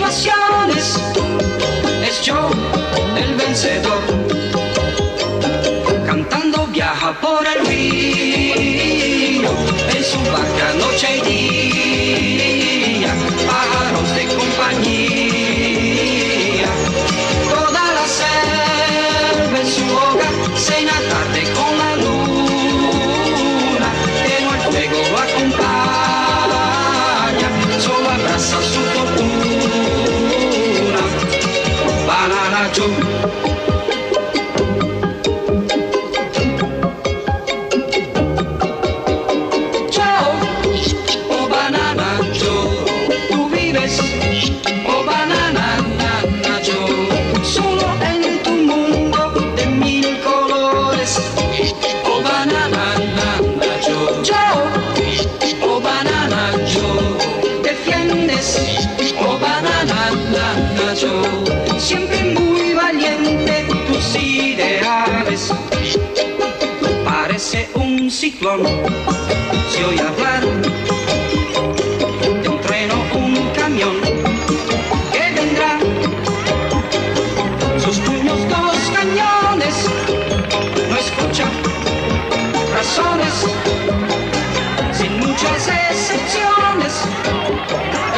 pasiones, es Joe el vencedor. Cantando viaja por el río, en su barca noche y día, pájaros de compañía. Toda la selva en su hogar, cena tarde con la luna, pero el fuego lo acompaña, solo abraza su fortuna. Banana Joe. Siempre muy valiente, tus ideales. Parece un ciclón, se oye hablar de un tren o un camión que vendrá. Sus puños dos cañones, no escucha razones, sin muchas excepciones.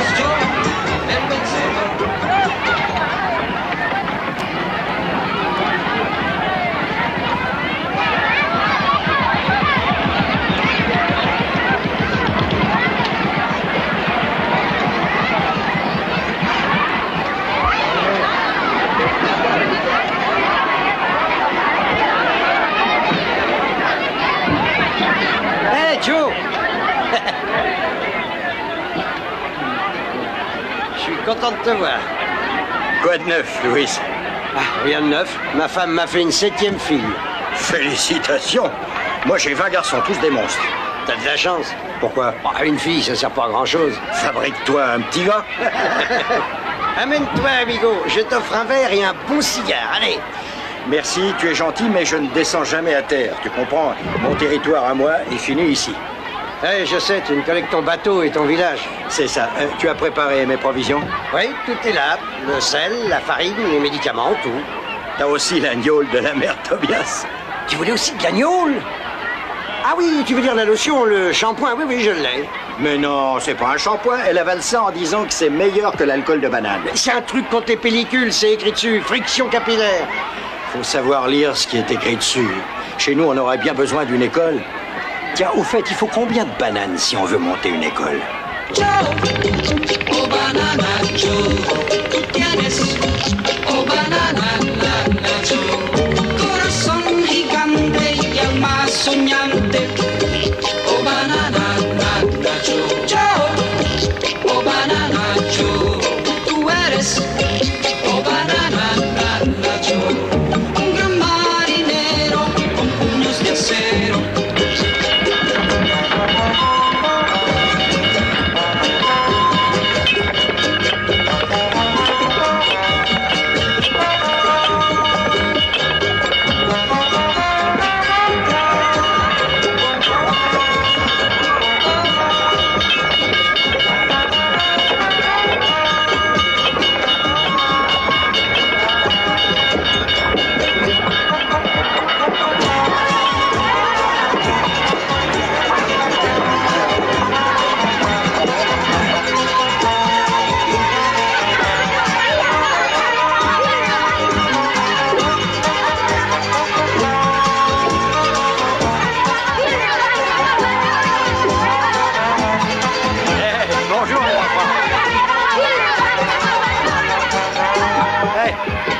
Es yo el vencedor. Joe! Je suis content de te voir. Quoi de neuf, Louis? Ah, rien de neuf. Ma femme m'a fait une 7e fille. Félicitations. Moi, j'ai 20 garçons, tous des monstres. T'as de la chance. Pourquoi? Bah, une fille, ça sert pas à grand-chose. Fabrique-toi un petit gars. Amène-toi, amigo. Je t'offre un verre et un bon cigare. Allez. Merci, tu es gentil, mais je ne descends jamais à terre. Tu comprends? Mon territoire à moi est fini ici. Eh, je sais, tu ne collectes ton bateau et ton village. C'est ça. Tu as préparé mes provisions? Oui, tout est là. Le sel, la farine, les médicaments, tout. T'as aussi la gnôle de la mère Tobias. Tu voulais aussi de la gnôle? Ah oui, tu veux dire la lotion, le shampoing? Oui, oui, je l'ai. Mais non, c'est pas un shampoing. Elle avale ça en disant que c'est meilleur que l'alcool de banane. C'est un truc contre les pellicules, c'est écrit dessus. Friction capillaire. Faut savoir lire ce qui est écrit dessus. Chez nous, on aurait bien besoin d'une école. Tiens, au fait, il faut combien de bananes si on veut monter une école? Joe, oh banana Joe, tú tienes, oh banana Joe, corazón gigante y alma soñante, oh banana Joe, Joe, oh banana Joe, tú eres, oh banana Joe, un gran marinero con puños de acero.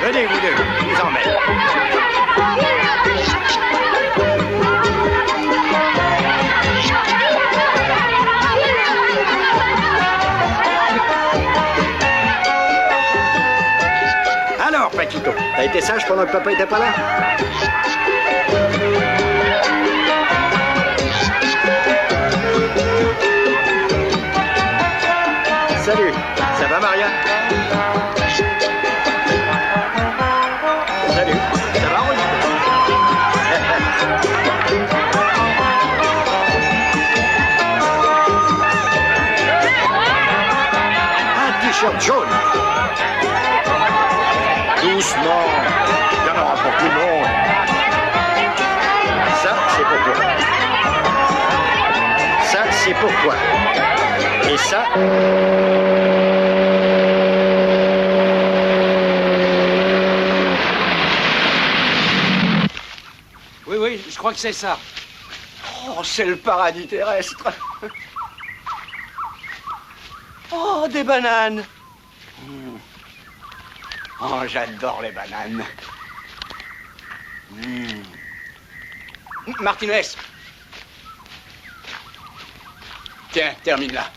Venez, vous deux, je vous emmène. Alors, Paquito, t'as été sage pendant que papa était pas là? Salut, ça va, Maria? Salut, ça va, Rose? Ah, tu t-shirt jaune. Doucement. Il y en aura pour tout le monde. Ça, c'est pour toi. Ça, c'est pour toi. Et ça... Oui, je crois que c'est ça. Oh, c'est le paradis terrestre. Oh, des bananes. Oh, j'adore les bananes. Martinez. Tiens, termine là.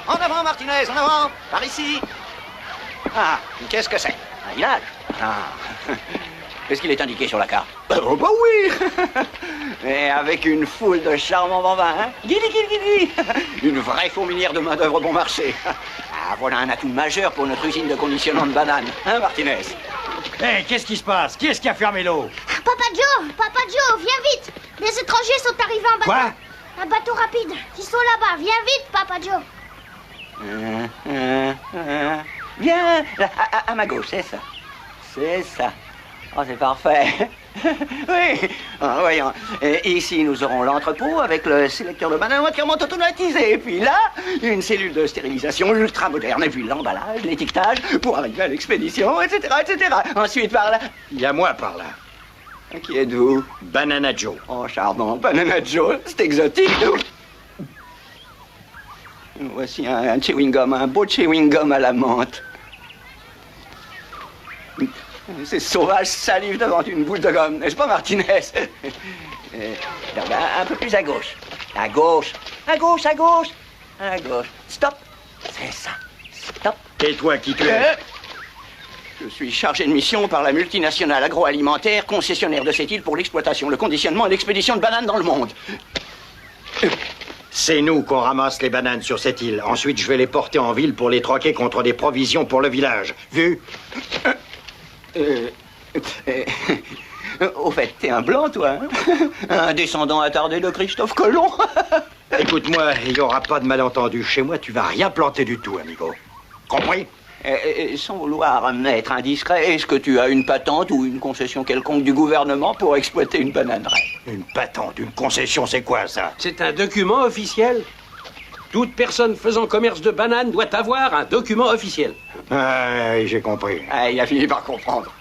En avant, Martinez, en avant, par ici. Ah, qu'est-ce que c'est? Un village? Ah. Est-ce qu'il est indiqué sur la carte? Oh, bah oui. Et avec une foule de charmants bambins, hein? Guili, guili, guili. Une vraie fourmilière de main-d'œuvre bon marché. Ah, voilà un atout majeur pour notre usine de conditionnement de bananes, hein, Martinez? Hé, qu'est-ce qui se passe? Qui est-ce qui a fermé l'eau? Papa Joe, viens vite. Les étrangers sont arrivés en bateau. Quoi? Un bateau rapide. Ils sont là-bas. Viens vite, Papa Joe. Viens, à ma gauche, c'est ça. C'est ça. Oh, c'est parfait. Oui. Ah, voyons. Et ici, nous aurons l'entrepôt avec le sélecteur de bananes entièrement automatisé. Et puis là, une cellule de stérilisation ultra moderne. Et puis l'emballage, l'étiquetage pour arriver à l'expédition, etc., etc. Ensuite, par là... Il y a moi par là. Qui êtes-vous? Banana Joe. Oh, charmant. Banana Joe, c'est exotique. Voici un chewing-gum, un beau chewing-gum à la menthe. Ces sauvages salivent devant une boule de gomme, n'est-ce pas, Martinez? Un peu plus à gauche. À gauche. À gauche, à gauche. À gauche. Stop. C'est ça. Stop. Et toi, qui tu es? Je suis chargé de mission par la multinationale agroalimentaire, concessionnaire de cette île pour l'exploitation, le conditionnement et l'expédition de bananes dans le monde. C'est nous qu'on ramasse les bananes sur cette île. Ensuite, je vais les porter en ville pour les troquer contre des provisions pour le village. Vu? Au fait, t'es un blanc, toi, hein? Un descendant attardé de Christophe Colomb. Écoute-moi, il n'y aura pas de malentendu. Chez moi, tu vas rien planter du tout, amigo. Compris? Sans vouloir être indiscret, est-ce que tu as une patente ou une concession quelconque du gouvernement pour exploiter une bananeraie? Une patente, une concession, c'est quoi, ça? C'est un document officiel. Toute personne faisant commerce de bananes doit avoir un document officiel. Ah, oui, j'ai compris. Ah, il a fini par comprendre.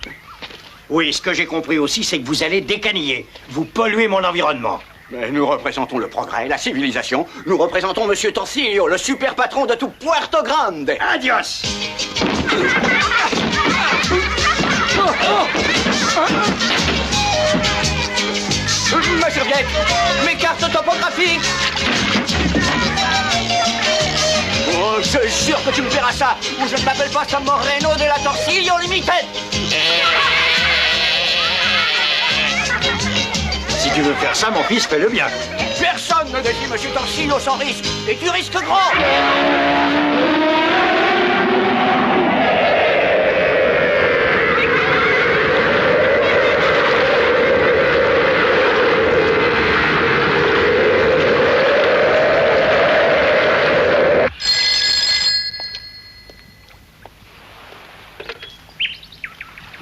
Oui, ce que j'ai compris aussi, c'est que vous allez décaniller. Vous polluez mon environnement. Mais nous représentons le progrès, la civilisation. Nous représentons Monsieur Torsillo, le super patron de tout Puerto Grande. Adios! Ma serviette, mes cartes topographiques. Oh, je suis sûr que tu me verras ça, ou je ne m'appelle pas Sam Moreno de la Torsillo Limited. Si tu veux faire ça, mon fils, fais-le bien. Personne ne défie Monsieur Torsillo sans risque, et tu risques grand.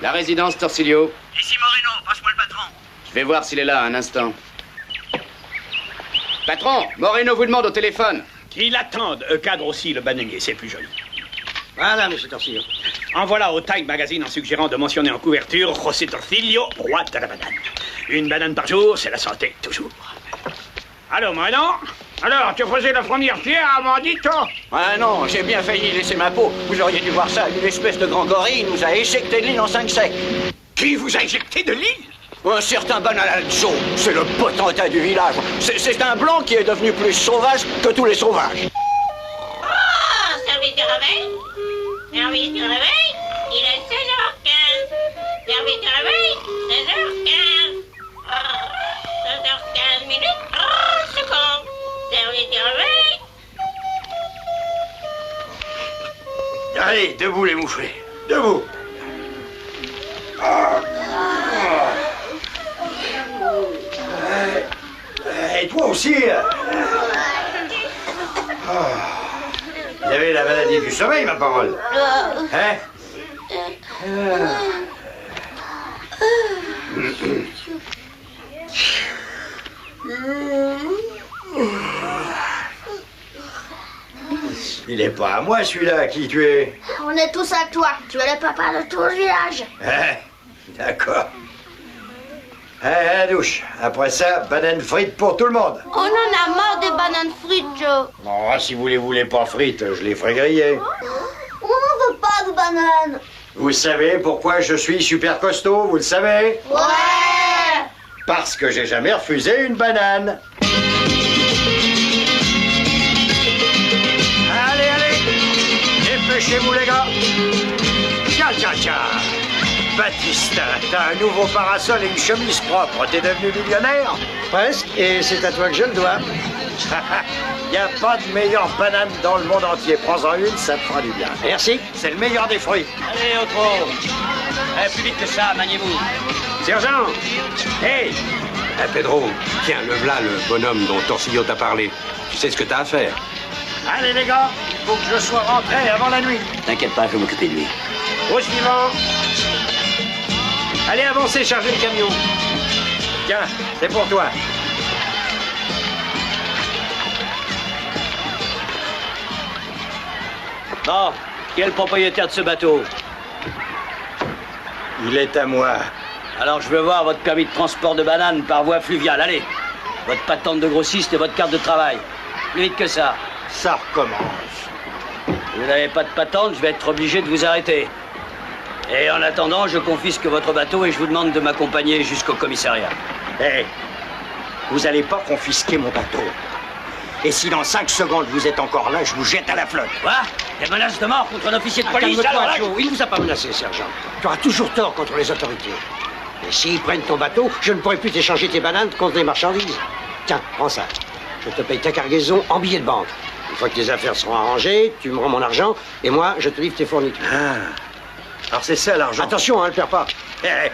La résidence Torsillo. Ici Moreno, passe-moi le patron. Je vais voir s'il est là, un instant. Patron, Moreno vous demande au téléphone. Qu'il attende, cadre aussi le bananier, c'est plus joli. Voilà, monsieur Torsillo. En voilà au Time Magazine en suggérant de mentionner en couverture José Torsillo, roi de la banane. Une banane par jour, c'est la santé, toujours. Allô, Moreno? Alors, tu faisais la première pierre à Mandito? Ah non, j'ai bien failli laisser ma peau. Vous auriez dû voir ça. Une espèce de grand gorille nous a éjecté de l'île en 5 secs. Qui vous a éjecté de l'île? Un certain Banana Joe, c'est le potentat du village. C'est un blanc qui est devenu plus sauvage que tous les sauvages. Oh, service du réveil. Service du réveil. Il est 16h15. Service du réveil. 16h15. 16h15 minutes. 30 secondes. Service du réveil. Allez, debout les mouflés. Debout. Et toi aussi. Vous avez la maladie du sommeil, ma parole. Hein? Il est pas à moi, celui-là, qui tu es. On est tous à toi. Tu es le papa de tout le village. Hein? D'accord. Allez, à la douche. Après ça, banane frite pour tout le monde. On en a marre des bananes frites, Joe. Oh, si vous les voulez pas frites, je les ferai griller. On n'en veut pas de bananes. Vous savez pourquoi je suis super costaud, vous le savez? Ouais. Parce que j'ai jamais refusé une banane. Allez, allez, dépêchez-vous les gars. Tiens, tiens, tiens. Baptiste, t'as un nouveau parasol et une chemise propre. T'es devenu millionnaire? Presque, et c'est à toi que je le dois. Y a pas de meilleure banane dans le monde entier. Prends-en une, ça te fera du bien. Merci, c'est le meilleur des fruits. Allez, Otro. Allez, plus vite que ça, maniez-vous. Sergent! Hey! Pedro, tiens, le voilà le bonhomme dont Torsillo t'a parlé. Tu sais ce que t'as à faire. Allez les gars, il faut que je sois rentré avant la nuit. T'inquiète pas, je vais m'occuper de lui. Au suivant! Allez, avancez, chargez le camion. Tiens, c'est pour toi. Bon, qui est le propriétaire de ce bateau? Il est à moi. Alors je veux voir votre permis de transport de bananes par voie fluviale. Allez, votre patente de grossiste et votre carte de travail. Plus vite que ça. Ça recommence. Si vous n'avez pas de patente, je vais être obligé de vous arrêter. Et en attendant, je confisque votre bateau et je vous demande de m'accompagner jusqu'au commissariat. Hé, vous allez pas confisquer mon bateau. Et si dans 5 secondes vous êtes encore là, je vous jette à la flotte. Quoi? Des menaces de mort contre un officier de police? Calme-toi, alors, Joe. Il ne vous a pas menacé, sergent. Tu auras toujours tort contre les autorités. Et s'ils prennent ton bateau, je ne pourrai plus t'échanger tes bananes contre des marchandises. Tiens, prends ça. Je te paye ta cargaison en billets de banque. Une fois que tes affaires seront arrangées, tu me rends mon argent et moi, je te livre tes fournitures. Ah. Alors c'est ça l'argent. Attention, hein, ne perds pas. Hé.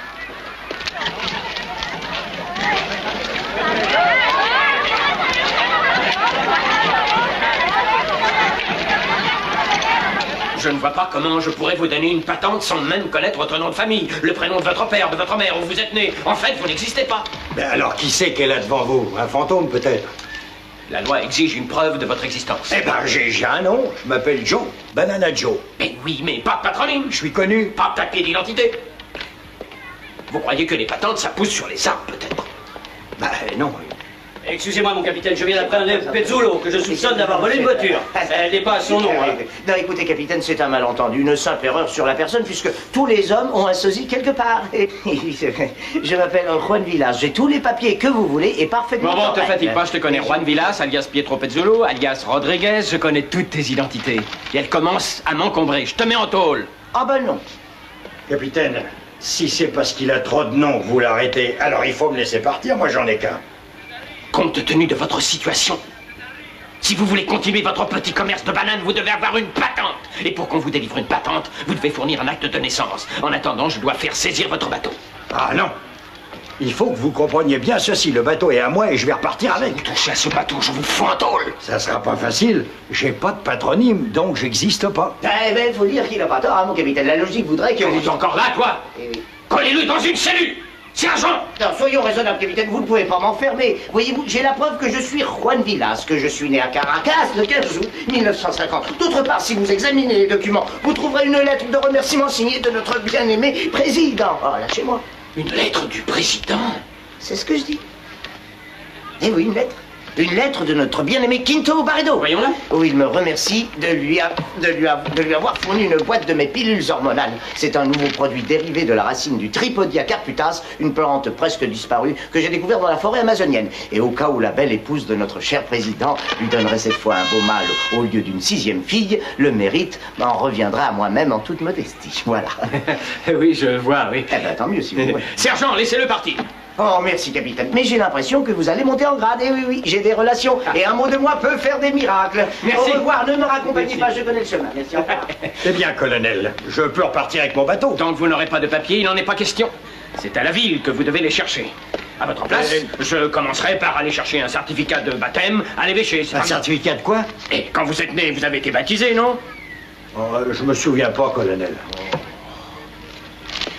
Je ne vois pas comment je pourrais vous donner une patente sans même connaître votre nom de famille, le prénom de votre père, de votre mère, où vous êtes né. En fait, vous n'existez pas. Ben alors qui c'est qu'elle a devant vous? Un fantôme peut-être? La loi exige une preuve de votre existence. Eh ben j'ai un nom, je m'appelle Joe, Banana Joe. Mais oui, mais pas de patronyme. Je suis connu. Pas de papier d'identité. Vous croyez que les patentes, ça pousse sur les arbres, peut-être? Ben non. excusez-moi, mon capitaine, je viens d'apprendre Pezzulo que je soupçonne d'avoir volé une voiture. Elle n'est pas à son nom. Hein. Non, écoutez, capitaine, c'est un malentendu, une simple erreur sur la personne, puisque tous les hommes ont un sosie quelque part. Je m'appelle Juan Villas, j'ai tous les papiers que vous voulez et parfaitement. Bon, te corrects. fatigue pas, je te connais. Juan Villas, alias Pietro Pezzulo, alias Rodriguez, je connais toutes tes identités. Et elle commence à m'encombrer. Je te mets en tôle. Ah ben non. Capitaine, si c'est parce qu'il a trop de noms que vous l'arrêtez, alors il faut me laisser partir, moi j'en ai qu'un. Compte tenu de votre situation, si vous voulez continuer votre petit commerce de bananes, vous devez avoir une patente. Et pour qu'on vous délivre une patente, vous devez fournir un acte de naissance. En attendant, je dois faire saisir votre bateau. Ah non. Il faut que vous compreniez bien ceci, le bateau est à moi et je vais repartir avec. Vous touchez à ce bateau, je vous fous en tôle. Ça sera pas facile, j'ai pas de patronyme, donc j'existe pas. Eh ben, faut dire qu'il n'a pas tort, hein, mon capitaine. La logique voudrait que... Vous êtes encore là, toi? Eh oui. Collez-le dans une cellule. Sergent! Non, soyons raisonnables, capitaine, vous ne pouvez pas m'enfermer. Voyez-vous, j'ai la preuve que je suis Juan Villas, que je suis né à Caracas le 15 août 1950. D'autre part, si vous examinez les documents, vous trouverez une lettre de remerciement signée de notre bien-aimé président. Oh, lâchez-moi. Une lettre du président? C'est ce que je dis. Eh oui, une lettre. Une lettre de notre bien-aimé Quinto Barredo. Voyons-la. Où il me remercie de lui avoir fourni une boîte de mes pilules hormonales. C'est un nouveau produit dérivé de la racine du Tripodia carputas, une plante presque disparue que j'ai découvert dans la forêt amazonienne. Et au cas où la belle épouse de notre cher président lui donnerait cette fois un beau mâle au lieu d'une 6e fille, le mérite m'en reviendra à moi-même en toute modestie. Voilà. Oui, je vois, oui. Eh ben, tant mieux si vous voulez. Sergent, laissez-le partir. Oh, merci, capitaine. Mais j'ai l'impression que vous allez monter en grade. Eh oui, oui, j'ai des relations. Et un mot de moi peut faire des miracles. Merci. Au revoir, ne me raccompagnez pas, je connais le chemin. Merci, au revoir. Eh bien, colonel, je peux repartir avec mon bateau. Tant que vous n'aurez pas de papier, il n'en est pas question. C'est à la ville que vous devez les chercher. À votre place, je commencerai par aller chercher un certificat de baptême à l'évêché. Un certificat de quoi? Et quand vous êtes né, vous avez été baptisé, non? Oh, je me souviens pas, colonel.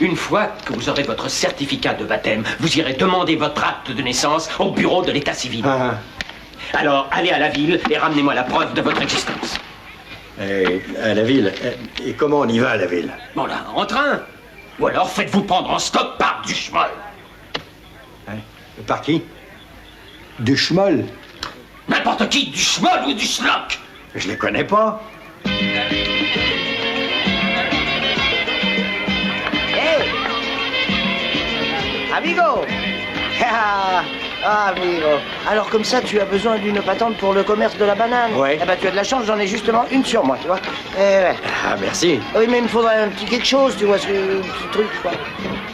Une fois que vous aurez votre certificat de baptême, vous irez demander votre acte de naissance au bureau de l'état civil. Ah. Alors, allez à la ville et ramenez-moi la preuve de votre existence. Et à la ville. Et comment on y va à la ville? Bon là, en train. Ou alors faites-vous prendre en stop par du schmoll. Hein? Par qui? Du schmoll? N'importe qui, du schmoll ou du schlock. Je les connais pas. Hey! Amigo! Amigo. Alors comme ça, tu as besoin d'une patente pour le commerce de la banane? Ouais. Eh ben, tu as de la chance, j'en ai justement une sur moi, tu vois. Ouais. Ah, merci. Oui, mais il me faudrait un petit quelque chose, tu vois, un petit truc, quoi.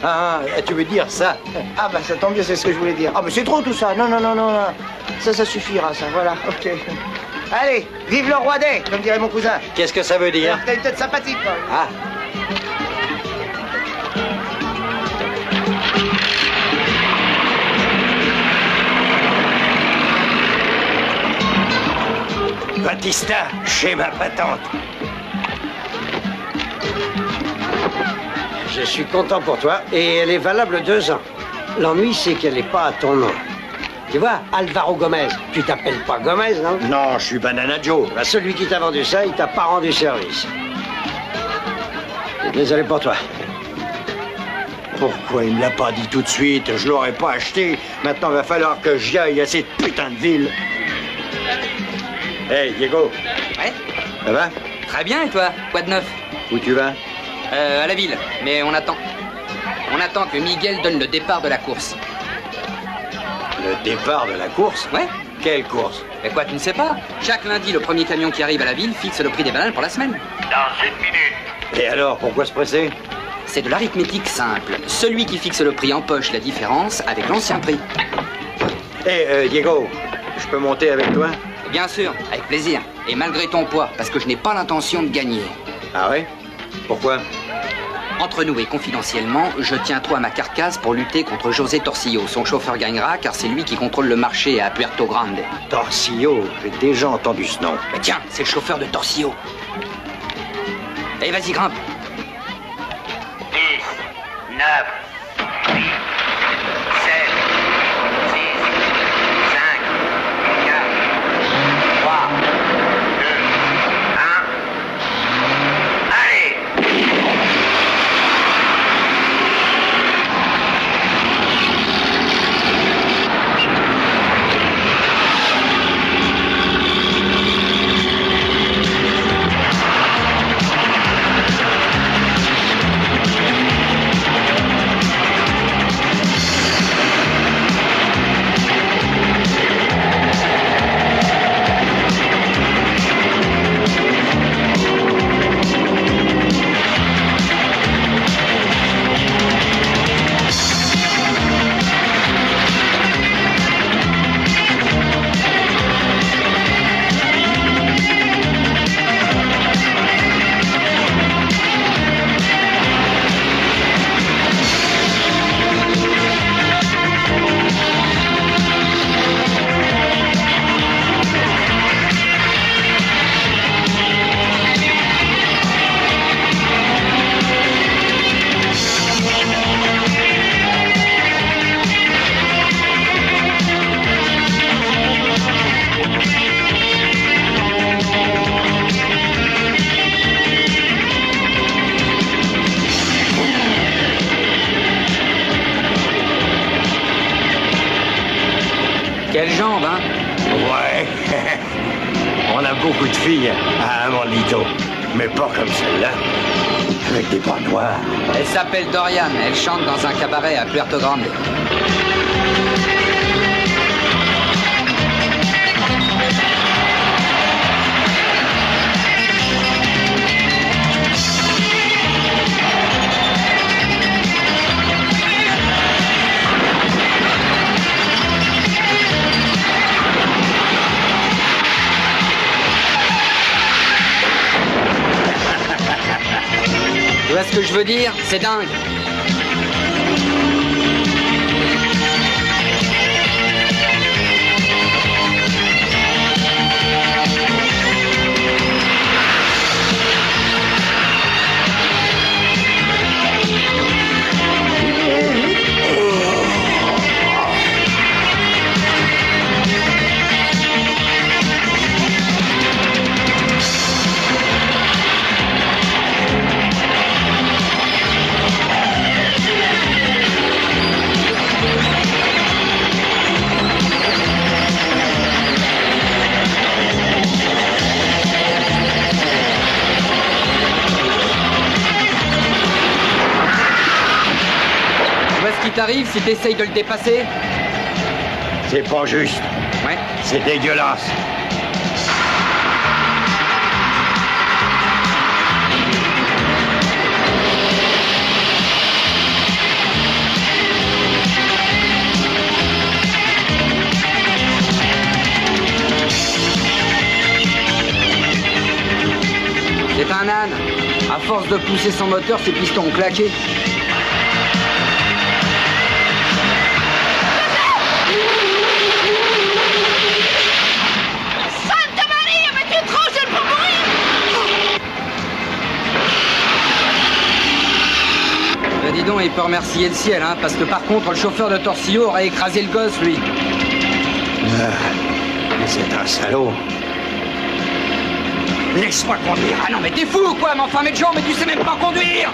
Ah, tu veux dire ça? Ah bah ça tombe bien, c'est ce que je voulais dire. Ah mais c'est trop tout ça. Non, non, non, non, non. Ça suffira, ça, voilà, ok. Allez, vive le roi des, comme dirait mon cousin. Qu'est-ce que ça veut dire? T'as une tête sympathique, quoi. Ah. Batista, j'ai ma patente. Je suis content pour toi et elle est valable 2 ans. L'ennui, c'est qu'elle n'est pas à ton nom. Tu vois, Alvaro Gomez, tu t'appelles pas Gomez, non? Non, je suis Banana Joe. Bah, celui qui t'a vendu ça, il t'a pas rendu service. Désolé pour toi. Pourquoi il me l'a pas dit tout de suite? Je l'aurais pas acheté. Maintenant, va falloir que j'y aille à cette putain de ville. Hey, Diego. Ouais, Ça va? très bien, et toi? Quoi de neuf? Où tu vas? À la ville, mais on attend. On attend que Miguel donne le départ de la course. Le départ de la course? Ouais? Quelle course? Mais quoi, tu ne sais pas? Chaque lundi, le premier camion qui arrive à la ville fixe le prix des bananes pour la semaine. Dans 1 minute. Et alors, pourquoi se presser? C'est de l'arithmétique simple. Celui qui fixe le prix empoche la différence avec l'ancien prix. Hey, Diego, je peux monter avec toi? Bien sûr, avec plaisir. Et malgré ton poids, parce que je n'ai pas l'intention de gagner. Ah ouais? Pourquoi? Entre nous et confidentiellement, je tiens toi à ma carcasse pour lutter contre José Torsillo. Son chauffeur gagnera car c'est lui qui contrôle le marché à Puerto Grande. Torsillo, j'ai déjà entendu ce nom. Mais tiens, c'est le chauffeur de Torsillo. Allez, vas-y, grimpe. 10, 9, 8, 7, 6, 5, 4, 3, 2, 1. Allez! Quelle jambe, hein? Ouais. On a beaucoup de filles à Amandito, mais pas comme celle-là. Avec des bras noirs. Elle s'appelle Dorian, elle chante dans un cabaret à Puerto Grande. Tu vois ce que je veux dire? C'est dingue. Ce qui t'arrive si t'essayes de le dépasser? C'est pas juste. Ouais. C'est dégueulasse. C'est un âne. À force de pousser son moteur, ses pistons ont claqué. Dis donc, il peut remercier le ciel, hein, parce que par contre, le chauffeur de Torsillo aurait écrasé le gosse, lui. Mais c'est un salaud. Laisse-moi conduire. Ah non, mais t'es fou ou quoi? Mais enfin, Joe, mais tu sais même pas conduire!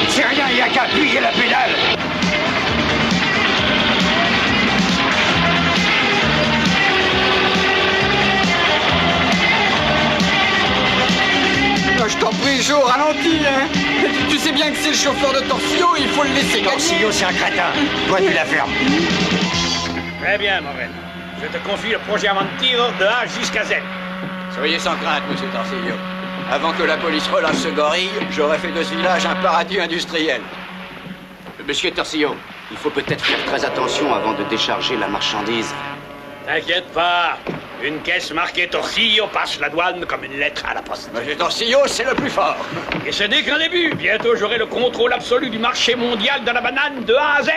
C'est rien, il n'y a qu'à appuyer la pédale. Je t'en prie, Joe, ralentis, hein. Tu sais bien que c'est le chauffeur de Torsillo, il faut le laisser gagner. Torsillo, c'est un crétin. Toi, tu la fermes. Très bien, Morel. Je te confie le projet Aventiro de A jusqu'à Z. Soyez sans crainte, monsieur Torsillo. Avant que la police relâche ce gorille, j'aurais fait de ce village un paradis industriel. Monsieur Torsillo, il faut peut-être faire très attention avant de décharger la marchandise. T'inquiète pas. Une caisse marquée Torsillo passe la douane comme une lettre à la poste. Monsieur Torsillo, c'est le plus fort. Et ce n'est qu'un début. Bientôt, j'aurai le contrôle absolu du marché mondial de la banane de A à Z.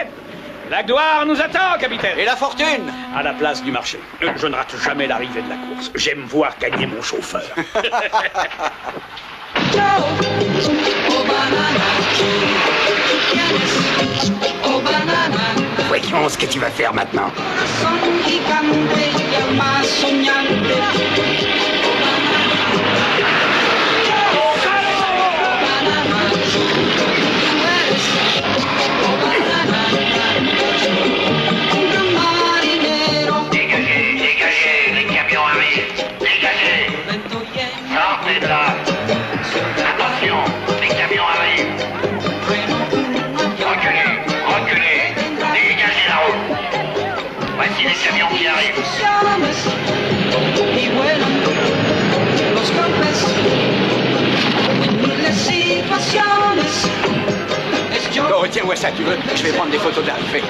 La gloire nous attend, capitaine. Et la fortune? À la place du marché. Je ne rate jamais l'arrivée de la course. J'aime voir gagner mon chauffeur. Voyons ce que tu vas faire maintenant. Dégagez, les camions arrivent. Dégagez. Sortez de là. Attention, les camions arrivent. Reculez, reculez. Dégagez la route. Voici les camions qui arrivent. Non, retiens-moi ça, tu veux? Je vais prendre des photos de l'arrivée.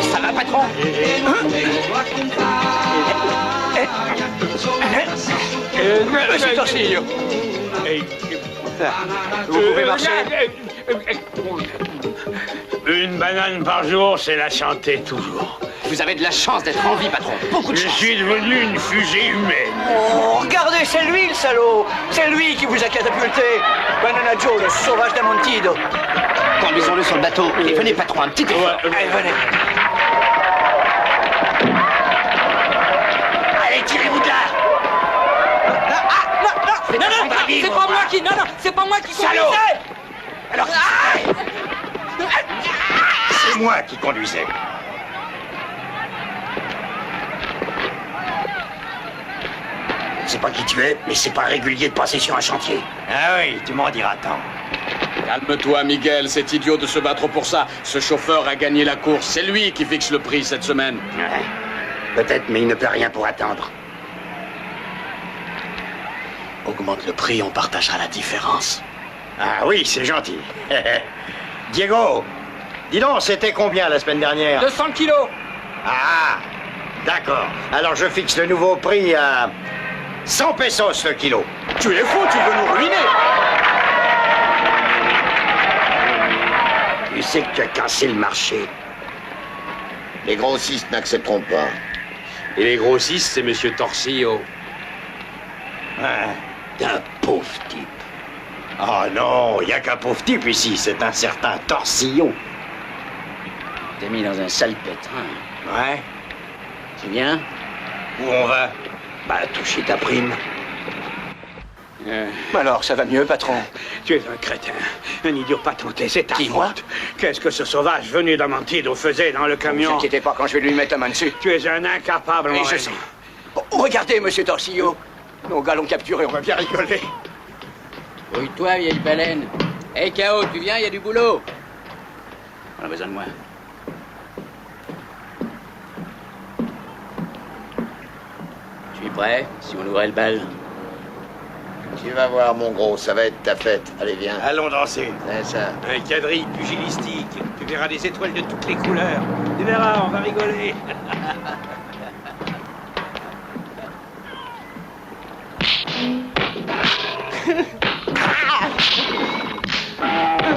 Ça va, patron? Monsieur Torsillo. Vous pouvez marcher. Une banane par jour, c'est la santé toujours. Vous avez de la chance d'être en vie, patron. Beaucoup de Je chance. suis devenu une fusée humaine. Oh, regardez, c'est lui le salaud. C'est lui qui vous a catapulté. Banana Joe, le sauvage d'Amontide. Conduisons-le sur le bateau. Et venez, patron, un petit effort. Allez, venez. Allez, tirez-vous de là! Non, c'est pas moi qui... Non, c'est pas moi qui Salaud! conduisais! Alors, c'est moi qui conduisais. Je sais pas qui tu es, mais c'est pas régulier de passer sur un chantier. Ah oui, tu m'en diras tant. Calme-toi, Miguel, c'est idiot de se battre pour ça. Ce chauffeur a gagné la course, c'est lui qui fixe le prix cette semaine. Ouais, peut-être, mais il ne peut rien pour attendre. Augmente le prix, on partagera la différence. Ah oui, c'est gentil. Diego, dis donc, c'était combien la semaine dernière? 200 kilos. Ah, d'accord. Alors je fixe le nouveau prix à 100 pesos le kilo. Tu es fou, tu veux nous ruiner! Tu sais que tu as cassé le marché. Les grossistes n'accepteront pas. Et les grossistes, c'est Monsieur Torsillo. Ah, d'un pauvre type. Oh non, il n'y a qu'un pauvre type ici, c'est un certain Torsillo. T'es mis dans un sale pétrin. Ouais. C'est bien? Où on va? Bah, toucher ta prime. Alors, ça va mieux, patron? Tu es un crétin, un idiot patenté, c'est ta Qui, moi? faute. Qu'est-ce que ce sauvage venu d'Amantido faisait dans le Ne camion? vous inquiétez pas quand je vais lui mettre la main dessus. Tu es un incapable, Oui, Moreno. je sais. Oh, regardez, monsieur Torsillo. Nos gars l'ont capturé, on va bien rigoler. Rouille-toi, vieille baleine. Hé, K.O., tu viens, il y a du boulot. On a besoin de moi. Tu es prêt, si on ouvrait le bal? Tu vas voir, mon gros, ça va être ta fête. Allez, viens. Allons danser. C'est ça. Un quadrille pugilistique. Tu verras des étoiles de toutes les couleurs. Tu verras, on va rigoler.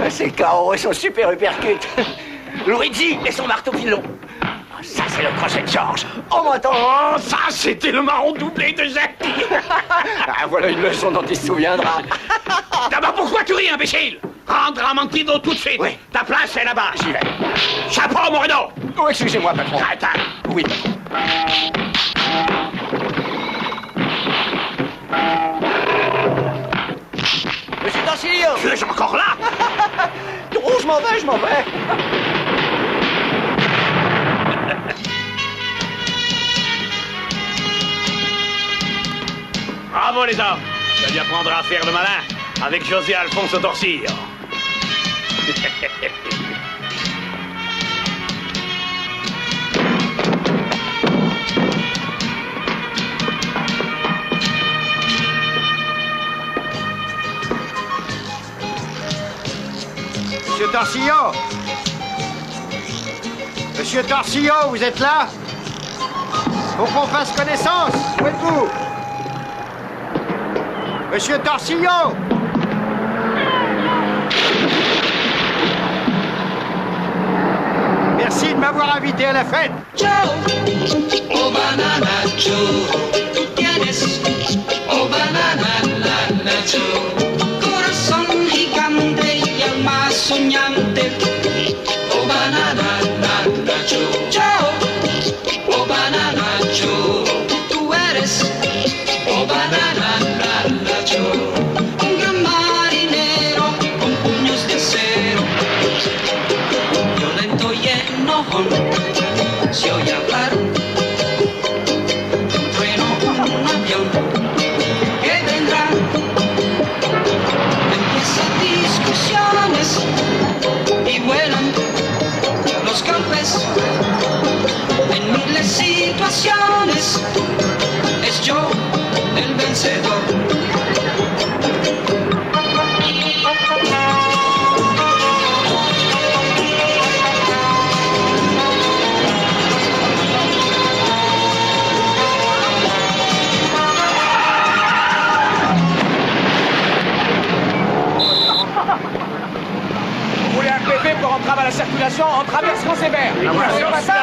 Ces KO et son super uppercut. Luigi et son marteau pilon. Ça, c'est le crochet de George. Oh, m'attends. Ça, c'était le marron doublé de Jackie. Ah, voilà une leçon dont il se souviendra. D'abord, pourquoi tu ris, imbécile? Rentre à Amantido tout de suite. Oui. Ta place est là-bas. J'y vais. Chapeau, Moreno. Oh, excusez-moi, patron. Crétin. Oui, patron. Monsieur Torsillo. Tu es encore là? Oh, je m'en vais. Bravo, les hommes. Ça lui apprendra à faire le malin avec José Alfonso Torsillo. Monsieur Torsillo! Monsieur Torsillo, vous êtes là? Faut qu'on fasse connaissance. Où êtes-vous? Monsieur Torsillo! Merci de m'avoir invité à la fête. Ciao, oh banana Joe, tú tienes, oh banana Joe, corazón gigante y alma soñante, oh banana Joe, ciao, oh banana Joe, tú eres, oh banana Joe, un gran marinero con puños de acero, violento y enojón, se oye hablar un trueno, un avión que vendrá. Empiezan discusiones y vuelan los golpes en miles de situaciones. Es yo el vencedor. Vous voulez un PV pour entrave à la circulation en traversant sévère? Ah, voilà, C'est pas ça?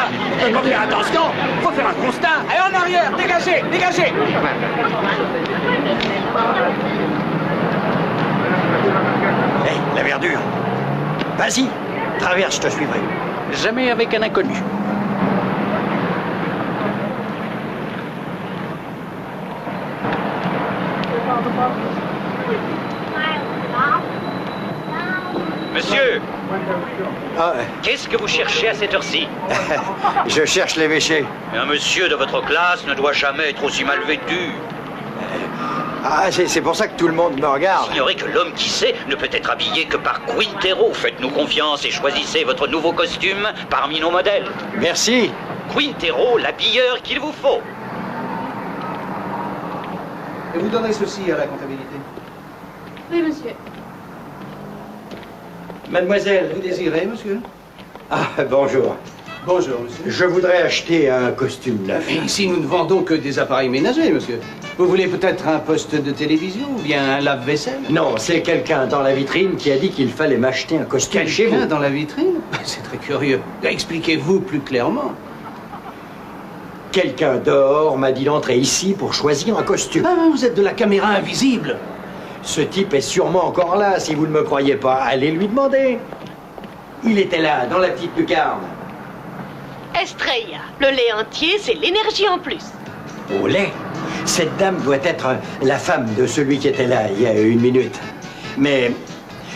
Il faut faire attention. Faut faire un constat. Allez, en arrière, dégagez, dégagez. Hé, la verdure. Vas-y, traverse, je te suivrai. Jamais avec un inconnu. Monsieur, Ah, qu'est-ce que vous cherchez à cette heure-ci? je cherche l'évêché. Un monsieur de votre classe ne doit jamais être aussi mal vêtu. Ah, c'est pour ça que tout le monde me regarde. Ignorez que l'homme qui sait ne peut être habillé que par Quintero. Faites-nous confiance et choisissez votre nouveau costume parmi nos modèles. Merci. Quintero, l'habilleur qu'il vous faut. Et vous donnerez ceci à la comptabilité. Oui, monsieur. Mademoiselle. Vous désirez, monsieur? Ah, bonjour. Bonjour, monsieur. Je voudrais acheter un costume neuf. Ici, nous ne vendons que des appareils ménagers, monsieur. Vous voulez peut-être un poste de télévision ou bien un lave-vaisselle? Non, c'est quelqu'un dans la vitrine qui a dit qu'il fallait m'acheter un costume chez vous. Quelqu'un dans la vitrine? C'est très curieux. Expliquez-vous plus clairement. Quelqu'un dehors m'a dit d'entrer ici pour choisir un costume. Ah, vous êtes de la caméra invisible. Ce type est sûrement encore là, si vous ne me croyez pas. Allez lui demander. Il était là, dans la petite lucarne. Estrella, le lait entier, c'est l'énergie en plus. Au lait? Cette dame doit être la femme de celui qui était là il y a 1 minute. Mais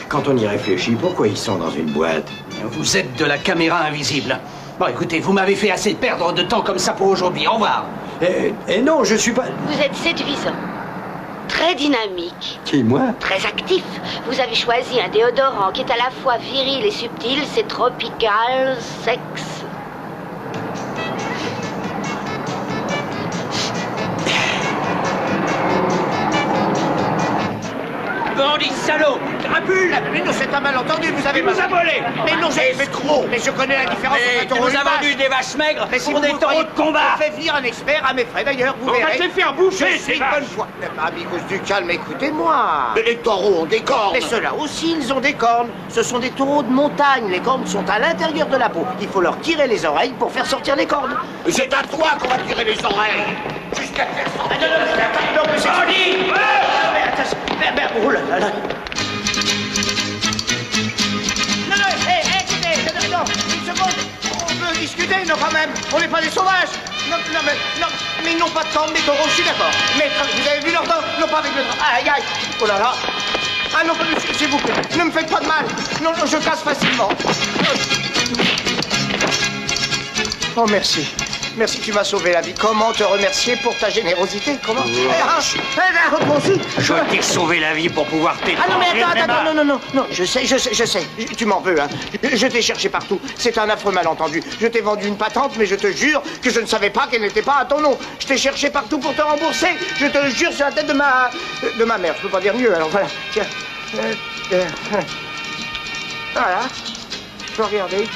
quand on y réfléchit, pourquoi ils sont dans une boîte? Vous êtes de la caméra invisible. Bon, écoutez, vous m'avez fait assez perdre de temps comme ça pour aujourd'hui. Au revoir. Et non, je suis pas... Vous êtes séduisant, très dynamique, Qui, moi? très actif. Vous avez choisi un déodorant qui est à la fois viril et subtil. C'est tropical, sexe. Bandit salaud! Crapule! Mais non, c'est un malentendu, vous avez... Il nous a volé! Mais non, mais je connais la différence entre un Tu taureau et nous une as vache. vendu des vaches maigres Mais si pour vous des me taureaux croyez, de combat! On fait venir un expert à mes frais, d'ailleurs, vous On va verrez. te les faire bouffer, Je ces suis vaches. bonne foi. Amicus du calme, écoutez-moi. Mais les taureaux ont des cornes. Mais ceux-là aussi, ils ont des cornes. Ce sont des taureaux de montagne. Les cornes sont à l'intérieur de la peau. Il faut leur tirer les oreilles pour faire sortir les cornes. C'est à toi qu'on va tirer les oreilles. Jusqu'à faire sortir. Non, mais c'est... Bandit! Mais attention, oh là là là. Non, écoutez, non, une seconde. On peut discuter, non, quand même. On n'est pas des sauvages. Non, mais ils n'ont pas de cornes, les taureaux, je suis d'accord. Mais vous avez vu leurs dents? Non, pas avec le drap. Aïe, aïe. Oh là là. Ah non, s'il vous plaît, ne me faites pas de mal. Non, je casse facilement. Oh, merci. Merci, tu m'as sauvé la vie. Comment te remercier pour ta générosité? Comment? Je t'ai sauvé la vie pour pouvoir t'aider. Ah non, mais attends, non, je sais, tu m'en veux, hein. Je t'ai cherché partout, c'est un affreux malentendu. Je t'ai vendu une patente, mais je te jure que je ne savais pas qu'elle n'était pas à ton nom. Je t'ai cherché partout pour te rembourser. Je te le jure sur la tête de ma mère. Je peux pas dire mieux, alors voilà. Tiens. Voilà. Je peux regarder.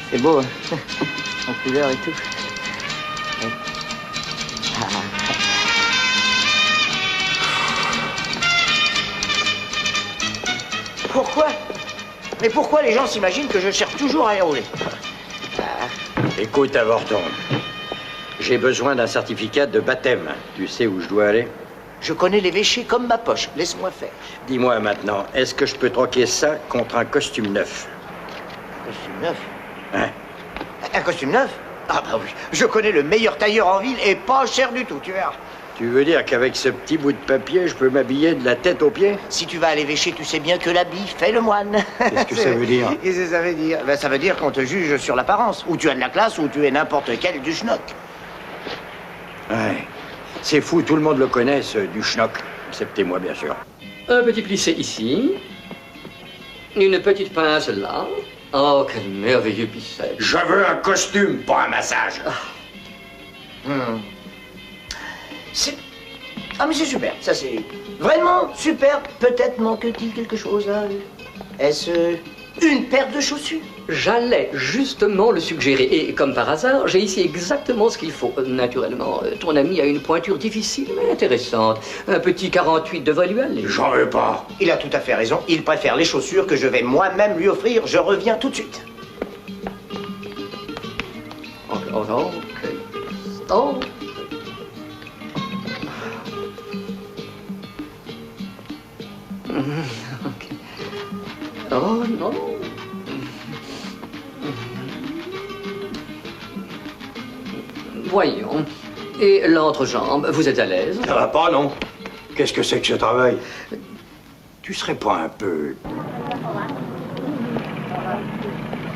C'est beau, hein. En couleur et tout. Pourquoi? Mais pourquoi les gens s'imaginent que je cherche toujours à les rouler? Écoute, avorton. J'ai besoin d'un certificat de baptême. Tu sais où je dois aller? Je connais l'évêché comme ma poche. Laisse-moi faire. Dis-moi maintenant, est-ce que je peux troquer ça contre un costume neuf? Un costume neuf? Hein? Un costume neuf? Ah bah oui. Je connais le meilleur tailleur en ville et pas cher du tout, tu verras. Tu veux dire qu'avec ce petit bout de papier, je peux m'habiller de la tête aux pieds? Si tu vas à l'évêché, tu sais bien que l'habit fait le moine. Qu'est-ce que ça veut dire? Qu'est-ce que ça veut dire? Ben, ça veut dire qu'on te juge sur l'apparence. Ou tu as de la classe, ou tu es n'importe quel du schnock. Ouais. C'est fou, tout le monde le connaît, ce du schnock. Excepté moi, bien sûr. Un petit plissé ici. Une petite pince là. Oh, quel merveilleux pisset. Je veux un costume, pas un massage. Ah, mais c'est super. Ça, c'est vraiment super. Peut-être manque-t-il quelque chose, hein? Est-ce une paire de chaussures? J'allais justement le suggérer. Et comme par hasard, j'ai ici exactement ce qu'il faut. Naturellement, ton ami a une pointure difficile mais intéressante. Un petit 48 devrait lui aller. J'en veux pas. Il a tout à fait raison. Il préfère les chaussures que je vais moi-même lui offrir. Je reviens tout de suite. Oh. Oh non. Voyons. Et l'entrejambe, vous êtes à l'aise? Ça va pas, non? Qu'est-ce que c'est que ce travail? Tu serais pas un peu...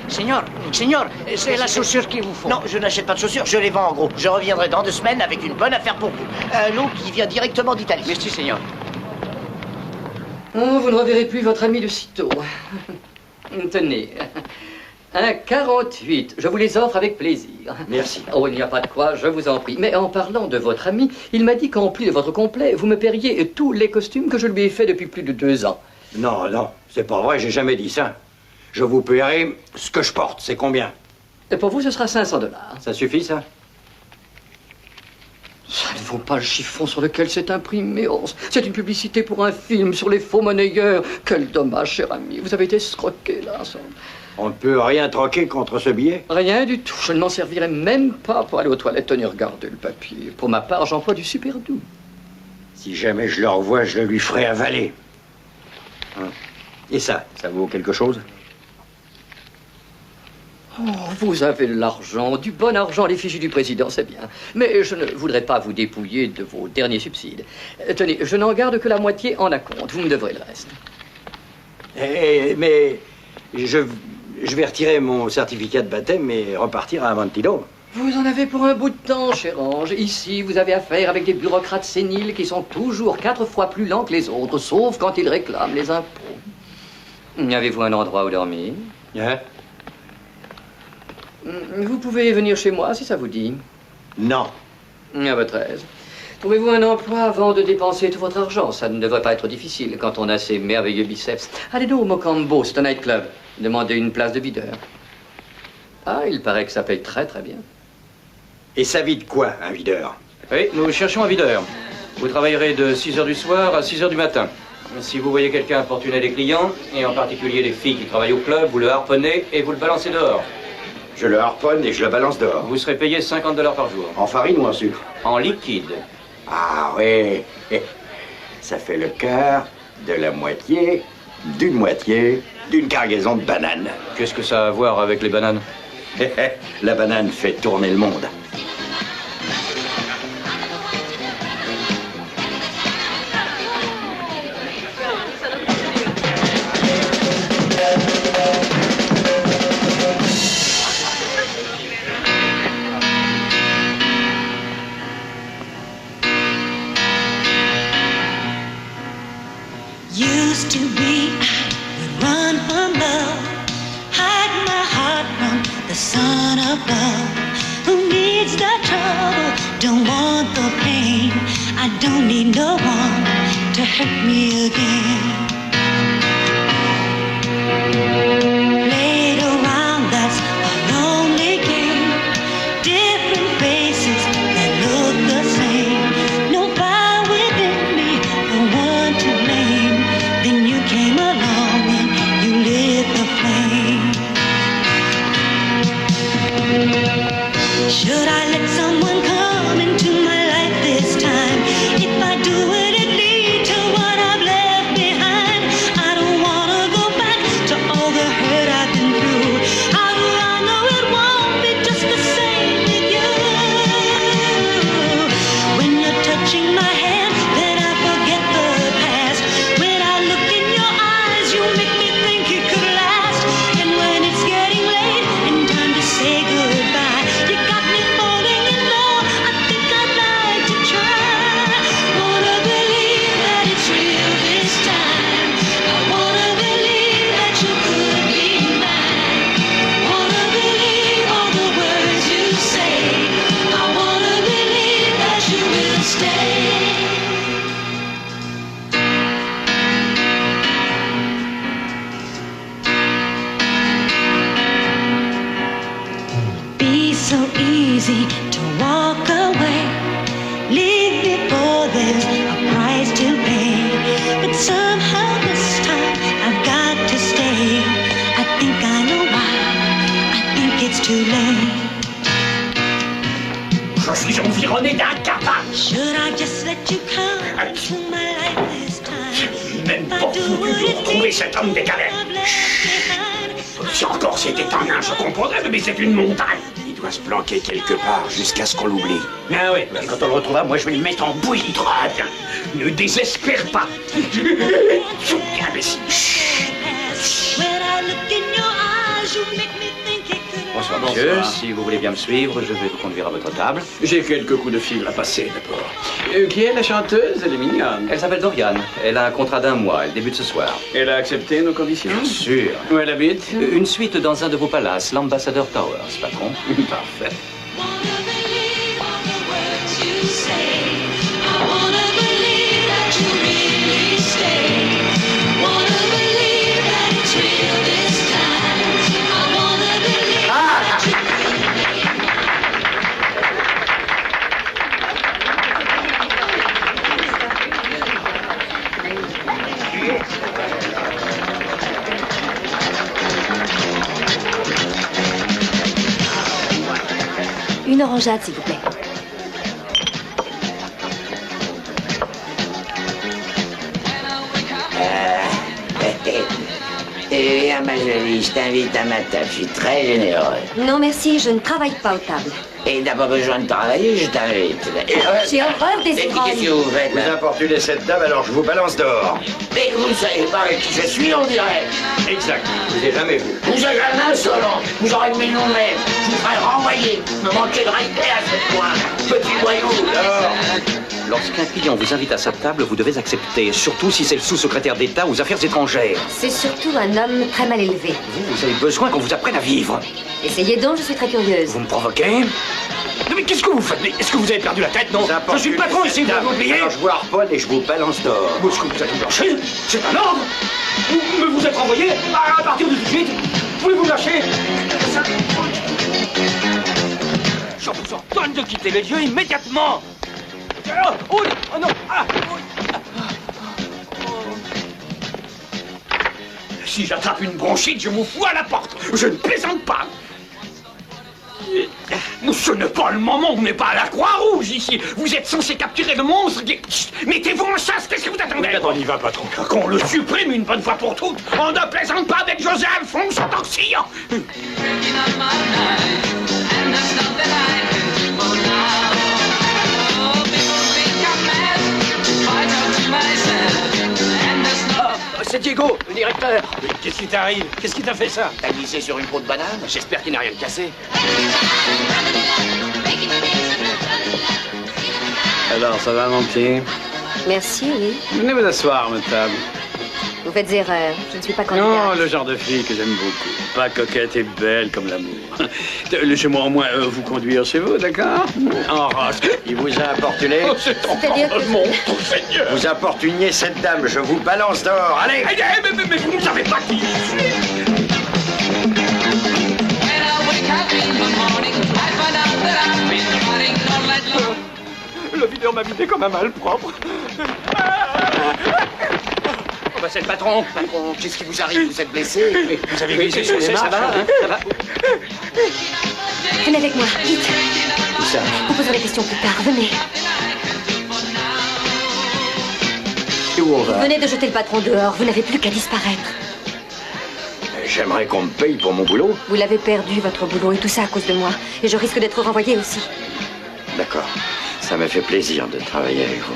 Seigneur, c'est la chaussure qu'il vous faut. Non, je n'achète pas de chaussures, je les vends en gros. Je reviendrai dans 2 semaines avec une bonne affaire pour vous. Un lot qui vient directement d'Italie. Merci, Seigneur. Oh, vous ne reverrez plus votre ami de sitôt. Tenez, un 48, je vous les offre avec plaisir. Merci. Oh, il n'y a pas de quoi, je vous en prie. Mais en parlant de votre ami, il m'a dit qu'en plus de votre complet, vous me paieriez tous les costumes que je lui ai faits depuis plus de 2 ans. Non, c'est pas vrai, j'ai jamais dit ça. Je vous paierai ce que je porte, c'est combien? Et pour vous, ce sera $500. Ça suffit, ça? Ça ne vaut pas le chiffon sur lequel c'est imprimé. Oh, c'est une publicité pour un film sur les faux monnayeurs. Quel dommage, cher ami. Vous avez été escroqué, là, ensemble. On ne peut rien troquer contre ce billet? Rien du tout. Je ne m'en servirai même pas pour aller aux toilettes. Tenez, regardez le papier. Pour ma part, j'emploie du super doux. Si jamais je le revois, je le lui ferai avaler. Hein? Et ça vaut quelque chose? Oh, vous avez de l'argent, du bon argent, l'effigie du président, c'est bien. Mais je ne voudrais pas vous dépouiller de vos derniers subsides. Tenez, je n'en garde que la moitié en acompte. Vous me devrez le reste. Mais je vais retirer mon certificat de baptême et repartir à Amontillado. Vous en avez pour un bout de temps, cher ange. Ici, vous avez affaire avec des bureaucrates séniles qui sont toujours 4 fois plus lents que les autres, sauf quand ils réclament les impôts. Avez-vous un endroit où dormir? Hein? Vous pouvez venir chez moi, si ça vous dit. Non. À votre aise. Trouvez-vous un emploi avant de dépenser tout votre argent? Ça ne devrait pas être difficile quand on a ces merveilleux biceps. Allez donc au Mocambo, c'est un nightclub. Demandez une place de videur. Ah, il paraît que ça paye très très bien. Et ça vide quoi, un videur? Oui, nous cherchons un videur. Vous travaillerez de 6h du soir à 6h du matin. Si vous voyez quelqu'un importuner les clients, et en particulier les filles qui travaillent au club, vous le harponnez et vous le balancez dehors. Je le harponne et je le balance dehors. Vous serez payé $50 par jour. En farine ou en sucre? En liquide. Ah oui. Ça fait le quart de la moitié, d'une cargaison de bananes. Qu'est-ce que ça a à voir avec les bananes? La banane fait tourner le monde. Used to be, I would run from love, hide my heart from the sun above. Who needs the trouble? Don't want the pain. I don't need no one to hurt me again. Played around, that's a lonely game. Different faces that look the same. No fire within me, no one to blame. Then you came along and you lit the flame. Should I let someone come into my life this time? If I do, would it lead to what I've left behind? I don't wanna go back to all the hurt I've been through. How do I know it won't be just the same with you? When you're touching my hand, then I forget the past. When I look in your eyes, you make me think it could last. And when it's getting late and time to say goodbye, you got me falling in love. I think I'd like to try. Wanna believe that it's real this time. I wanna believe that you could be mine. Wanna believe all the words you say. I wanna believe that you will stay. Be so easy to walk away. Leave before there's a price to pay. But somehow this time I've got to stay. I think I know why. I think it's too late. Je suis environné d'incapables. Should I just let you come into my life this time? Même pas foutu de retrouver cet homme décalé. Si encore c'était un nain, je comprendrais, mais c'est une montagne. doit se planquer quelque part jusqu'à ce qu'on l'oublie. Ah oui, quand on le retrouvera, moi je vais le mettre en bouillie. Ne désespère pas. Imbécile. Bonsoir, monsieur. Si vous voulez bien me suivre, je vais vous conduire à votre table. J'ai quelques coups de fil à passer d'abord. Qui est la chanteuse? Elle est mignonne. Elle s'appelle Dorian. Elle a un contrat d'1 mois. Elle débute ce soir. Elle a accepté nos conditions? Bien sûr. Où elle habite? Une suite dans un de vos palaces, l'Ambassador Towers, patron. Parfait. Une orangeade, s'il vous plaît. Et ma jolie, je t'invite à ma table, je suis très généreux. Non, merci, je ne travaille pas aux tables. Et t'as pas besoin de travailler, je t'invite. J'ai horreur des Qu'est-ce ivrognes. que vous faites là? Vous importunez cette dame, alors je vous balance dehors. Mais vous ne savez pas avec qui je suis, on dirait. Exact. Je vous ai jamais vu. Vous êtes un insolent, vous aurez mis nous-mêmes. Je vous ferai renvoyer. Me manquez de respect à ce point. Petit voyou. Alors, lorsqu'un client vous invite à sa table, vous devez accepter, surtout si c'est le sous-secrétaire d'État aux affaires étrangères. C'est surtout un homme très mal élevé. Vous avez besoin qu'on vous apprenne à vivre. Essayez donc, je suis très curieuse. Vous me provoquez? Non, mais qu'est-ce que vous faites? Est-ce que vous avez perdu la tête? Non, je suis le patron ici, vous m'oubliez? alors je vous harponne et je vous balance dehors. Est-ce que vous êtes blanché? C'est un ordre. Vous êtes renvoyé à partir de tout de suite. Pouvez-vous lâcher? Je vous ordonne de quitter les lieux immédiatement. Oh non! Si j'attrape une bronchite, je vous fous à la porte. Je ne plaisante pas. Ce n'est pas le moment, on n'est pas à la Croix-Rouge ici. Vous êtes censé capturer le monstre. Mettez-vous en chasse, qu'est-ce que vous attendez? On y va, patron. Qu'on le supprime une bonne fois pour toutes. On ne plaisante pas avec José Alphonse en tant que sillon. C'est Diego, le directeur. Qu'est-ce qui t'arrive? Qu'est-ce qui t'a fait ça? T'as glissé sur une peau de banane? J'espère qu'il n'a rien cassé. Alors, ça va, mon petit? Merci, oui. Venez vous asseoir, ma table. Vous faites erreur. Je ne suis pas candidate. Non, le genre de fille que j'aime beaucoup. Pas coquette et belle comme l'amour. Laissez-moi au moins vous conduire chez vous, d'accord? En race. Il vous a importuné? Oh, c'est encore mon Seigneur! Vous importuniez cette dame, je vous balance dehors. Allez! Mais vous ne savez pas qui je suis! Le videur m'a vidé comme un malpropre. Bah, c'est le patron. Patron, qu'est-ce qui vous arrive? Vous êtes blessé? Vous avez glissé sur les marches? Ça va, hein? Ça va? Venez avec moi, vite. Où ça? Vous poserez des questions plus tard. Venez. Et où on va? Venez de jeter le patron dehors. Vous n'avez plus qu'à disparaître. J'aimerais qu'on me paye pour mon boulot. Vous l'avez perdu, votre boulot, et tout ça à cause de moi. Et je risque d'être renvoyé aussi. D'accord. Ça m'a fait plaisir de travailler avec vous.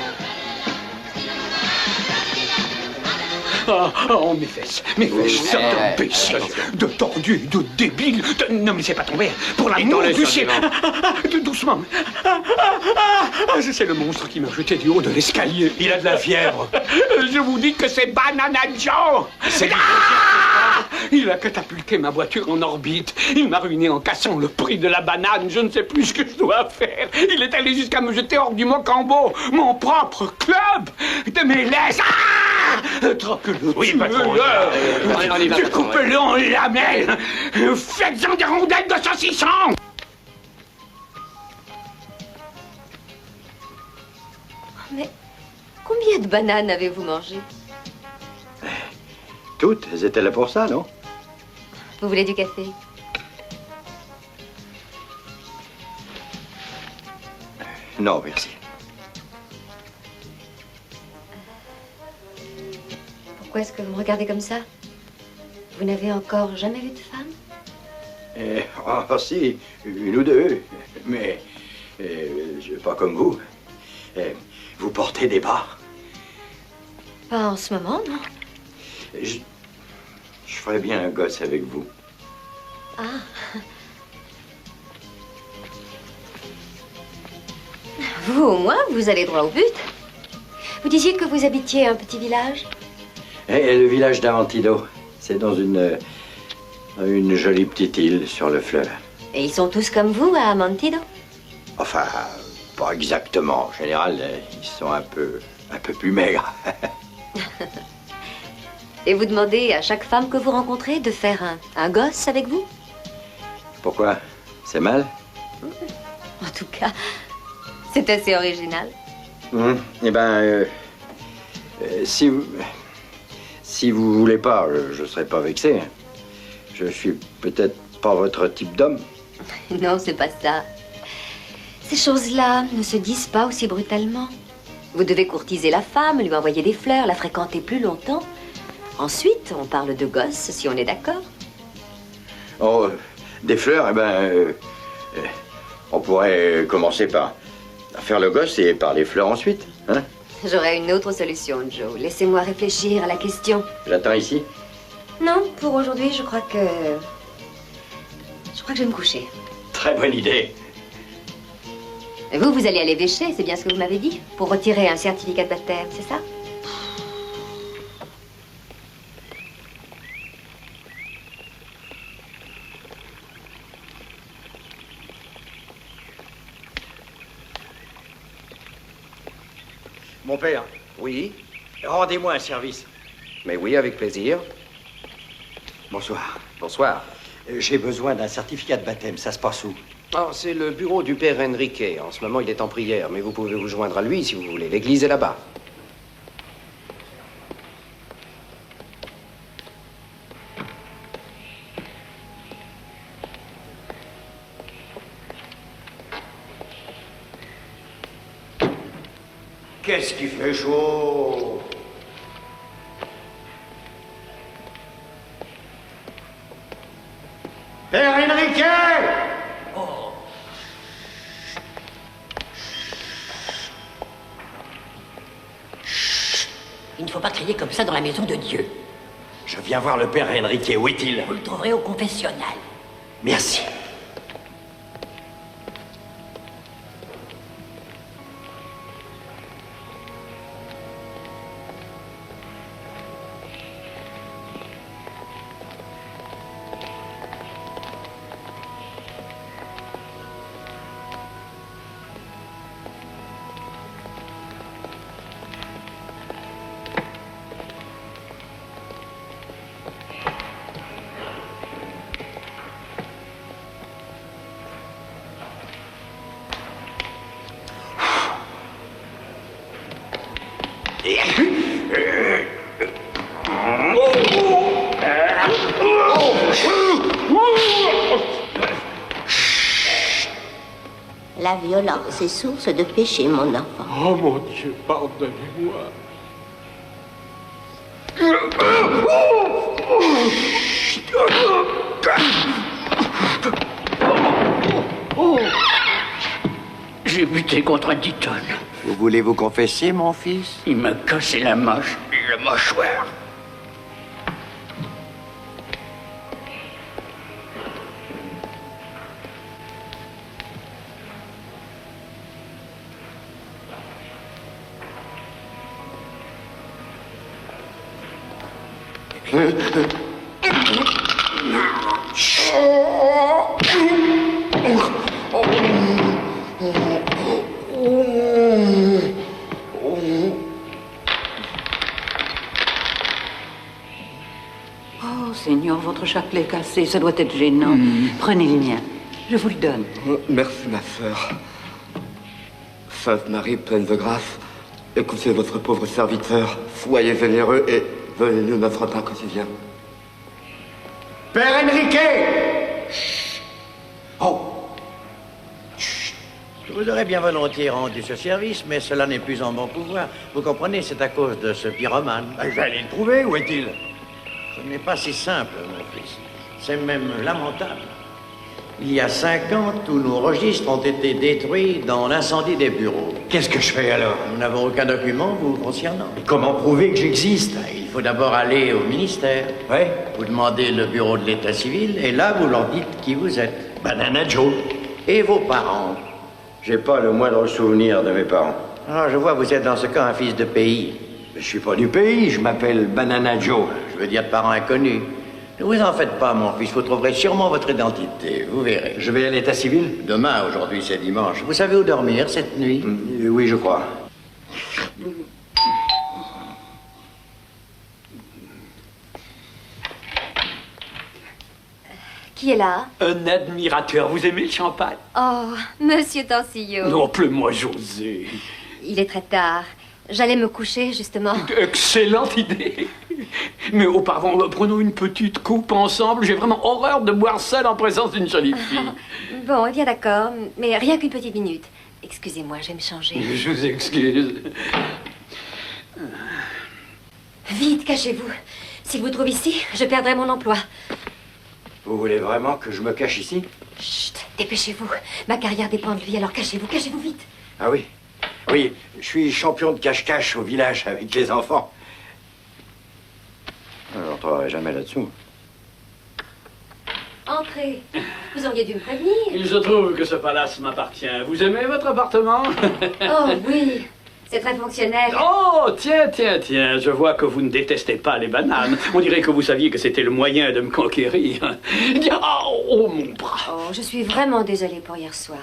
Oh, mes fesses, c'est d'imbécile, de tordu, de débile. Ne me laissez pas tomber, pour l'amour du ciel. Doucement. C'est le monstre qui m'a jeté du haut de l'escalier. Il a de la fièvre. Je vous dis que c'est Banana Joe. Il a catapulté ma voiture en orbite. Il m'a ruiné en cassant le prix de la banane. Je ne sais plus ce que je dois faire. Il est allé jusqu'à me jeter hors du Mocambo, mon propre club. De mes laisses. Attrape-le, oui, patron. Découpez-le en lamelles. Faites-en des rondelles de saucisson. Mais combien de bananes avez-vous mangé? Toutes, elles étaient là pour ça, non? Vous voulez du café? Non, merci. Pourquoi est-ce que vous me regardez comme ça? Vous n'avez encore jamais vu de femme? Ah, si, une ou deux. Mais pas comme vous. Vous portez des bas. Pas en ce moment, non? Je ferais bien un gosse avec vous. Ah. Vous, au moins, vous allez droit au but. Vous disiez que vous habitiez un petit village? Le village d'Amantido. C'est dans une jolie petite île sur le fleuve. Et ils sont tous comme vous à Amantido? Enfin, pas exactement. En général, ils sont un peu plus maigres. Et vous demandez à chaque femme que vous rencontrez de faire un gosse avec vous? Pourquoi? C'est mal? En tout cas, c'est assez original. Eh ben, si vous voulez pas, je serai pas vexé. Je suis peut-être pas votre type d'homme. Non, c'est pas ça. Ces choses-là ne se disent pas aussi brutalement. Vous devez courtiser la femme, lui envoyer des fleurs, la fréquenter plus longtemps. Ensuite, on parle de gosse, si on est d'accord. Oh, des fleurs, eh ben, on pourrait commencer par faire le gosse et par les fleurs ensuite, hein? J'aurais une autre solution, Joe. Laissez-moi réfléchir à la question. J'attends ici. Non, pour aujourd'hui, je crois que je vais me coucher. Très bonne idée. Et vous allez à l'évêché, c'est bien ce que vous m'avez dit? Pour retirer un certificat de baptême, c'est ça? Mon père. Oui. Rendez-moi un service. Mais oui, avec plaisir. Bonsoir. Bonsoir. J'ai besoin d'un certificat de baptême. Ça se passe où? Oh, c'est le bureau du père Enrique. En ce moment, il est en prière, mais vous pouvez vous joindre à lui si vous voulez. L'église est là-bas. Qu'est-ce qui fait chaud? Père Enrique! Oh. Il ne faut pas crier comme ça dans la maison de Dieu. Je viens voir le père Enrique. Où est-il? Vous le trouverez au confessionnal. Merci. La violence est source de péché, mon enfant. Oh mon Dieu, pardonnez-moi. J'ai buté contre un Ditton. Vous voulez vous confesser, mon fils? Il m'a cassé la mâchoire. Oh, Seigneur, votre chapelet est cassé, ça doit être gênant. Prenez le mien, je vous le donne. Merci, ma sœur. Sainte Marie, pleine de grâce, écoutez votre pauvre serviteur, soyez généreux et venez-nous notre pain quotidien. Père Enrique! Oh! Je vous aurais bien volontiers rendu ce service, mais cela n'est plus en mon pouvoir. Vous comprenez, c'est à cause de ce pyromane. J'allais le trouver, où est-il? Ce n'est pas si simple, mon fils. C'est même lamentable. Il y a 5 ans, tous nos registres ont été détruits dans l'incendie des bureaux. Qu'est-ce que je fais alors? Nous n'avons aucun document vous concernant. Et comment prouver que j'existe? Il faut d'abord aller au ministère. Ouais. Vous demandez le bureau de l'état civil et là, vous leur dites qui vous êtes. Banana Joe. Et vos parents? J'ai pas le moindre souvenir de mes parents. Ah, je vois, vous êtes dans ce cas un fils de pays. Mais je suis pas du pays, je m'appelle Banana Joe. Je veux dire de parents inconnus. Ne vous en faites pas, mon fils, vous trouverez sûrement votre identité, vous verrez. Je vais à l'état civil? Demain, aujourd'hui, c'est dimanche. Vous savez où dormir cette nuit? Oui, je crois. Qui est là? Un admirateur. Vous aimez le champagne? Oh, Monsieur Torsillo. Non, plus-moi, José. Il est très tard. J'allais me coucher, justement. Excellente idée. Mais auparavant, prenons une petite coupe ensemble. J'ai vraiment horreur de boire seul en présence d'une jolie fille. Bon, eh bien d'accord, mais rien qu'une petite minute. Excusez-moi, je vais me changer. Je vous excuse. Vite, cachez-vous. S'il vous trouve ici, je perdrai mon emploi. Vous voulez vraiment que je me cache ici? Chut, dépêchez-vous. Ma carrière dépend de lui, alors cachez-vous vite. Ah oui? Oui, je suis champion de cache-cache au village avec les enfants. Je n'entrerai jamais là-dessous. Entrez. Vous auriez dû me prévenir. Il se trouve que ce palace m'appartient. Vous aimez votre appartement? Oh oui, c'est très fonctionnel. Oh, tiens. Je vois que vous ne détestez pas les bananes. On dirait que vous saviez que c'était le moyen de me conquérir. Oh, mon bras. Oh, je suis vraiment désolée pour hier soir.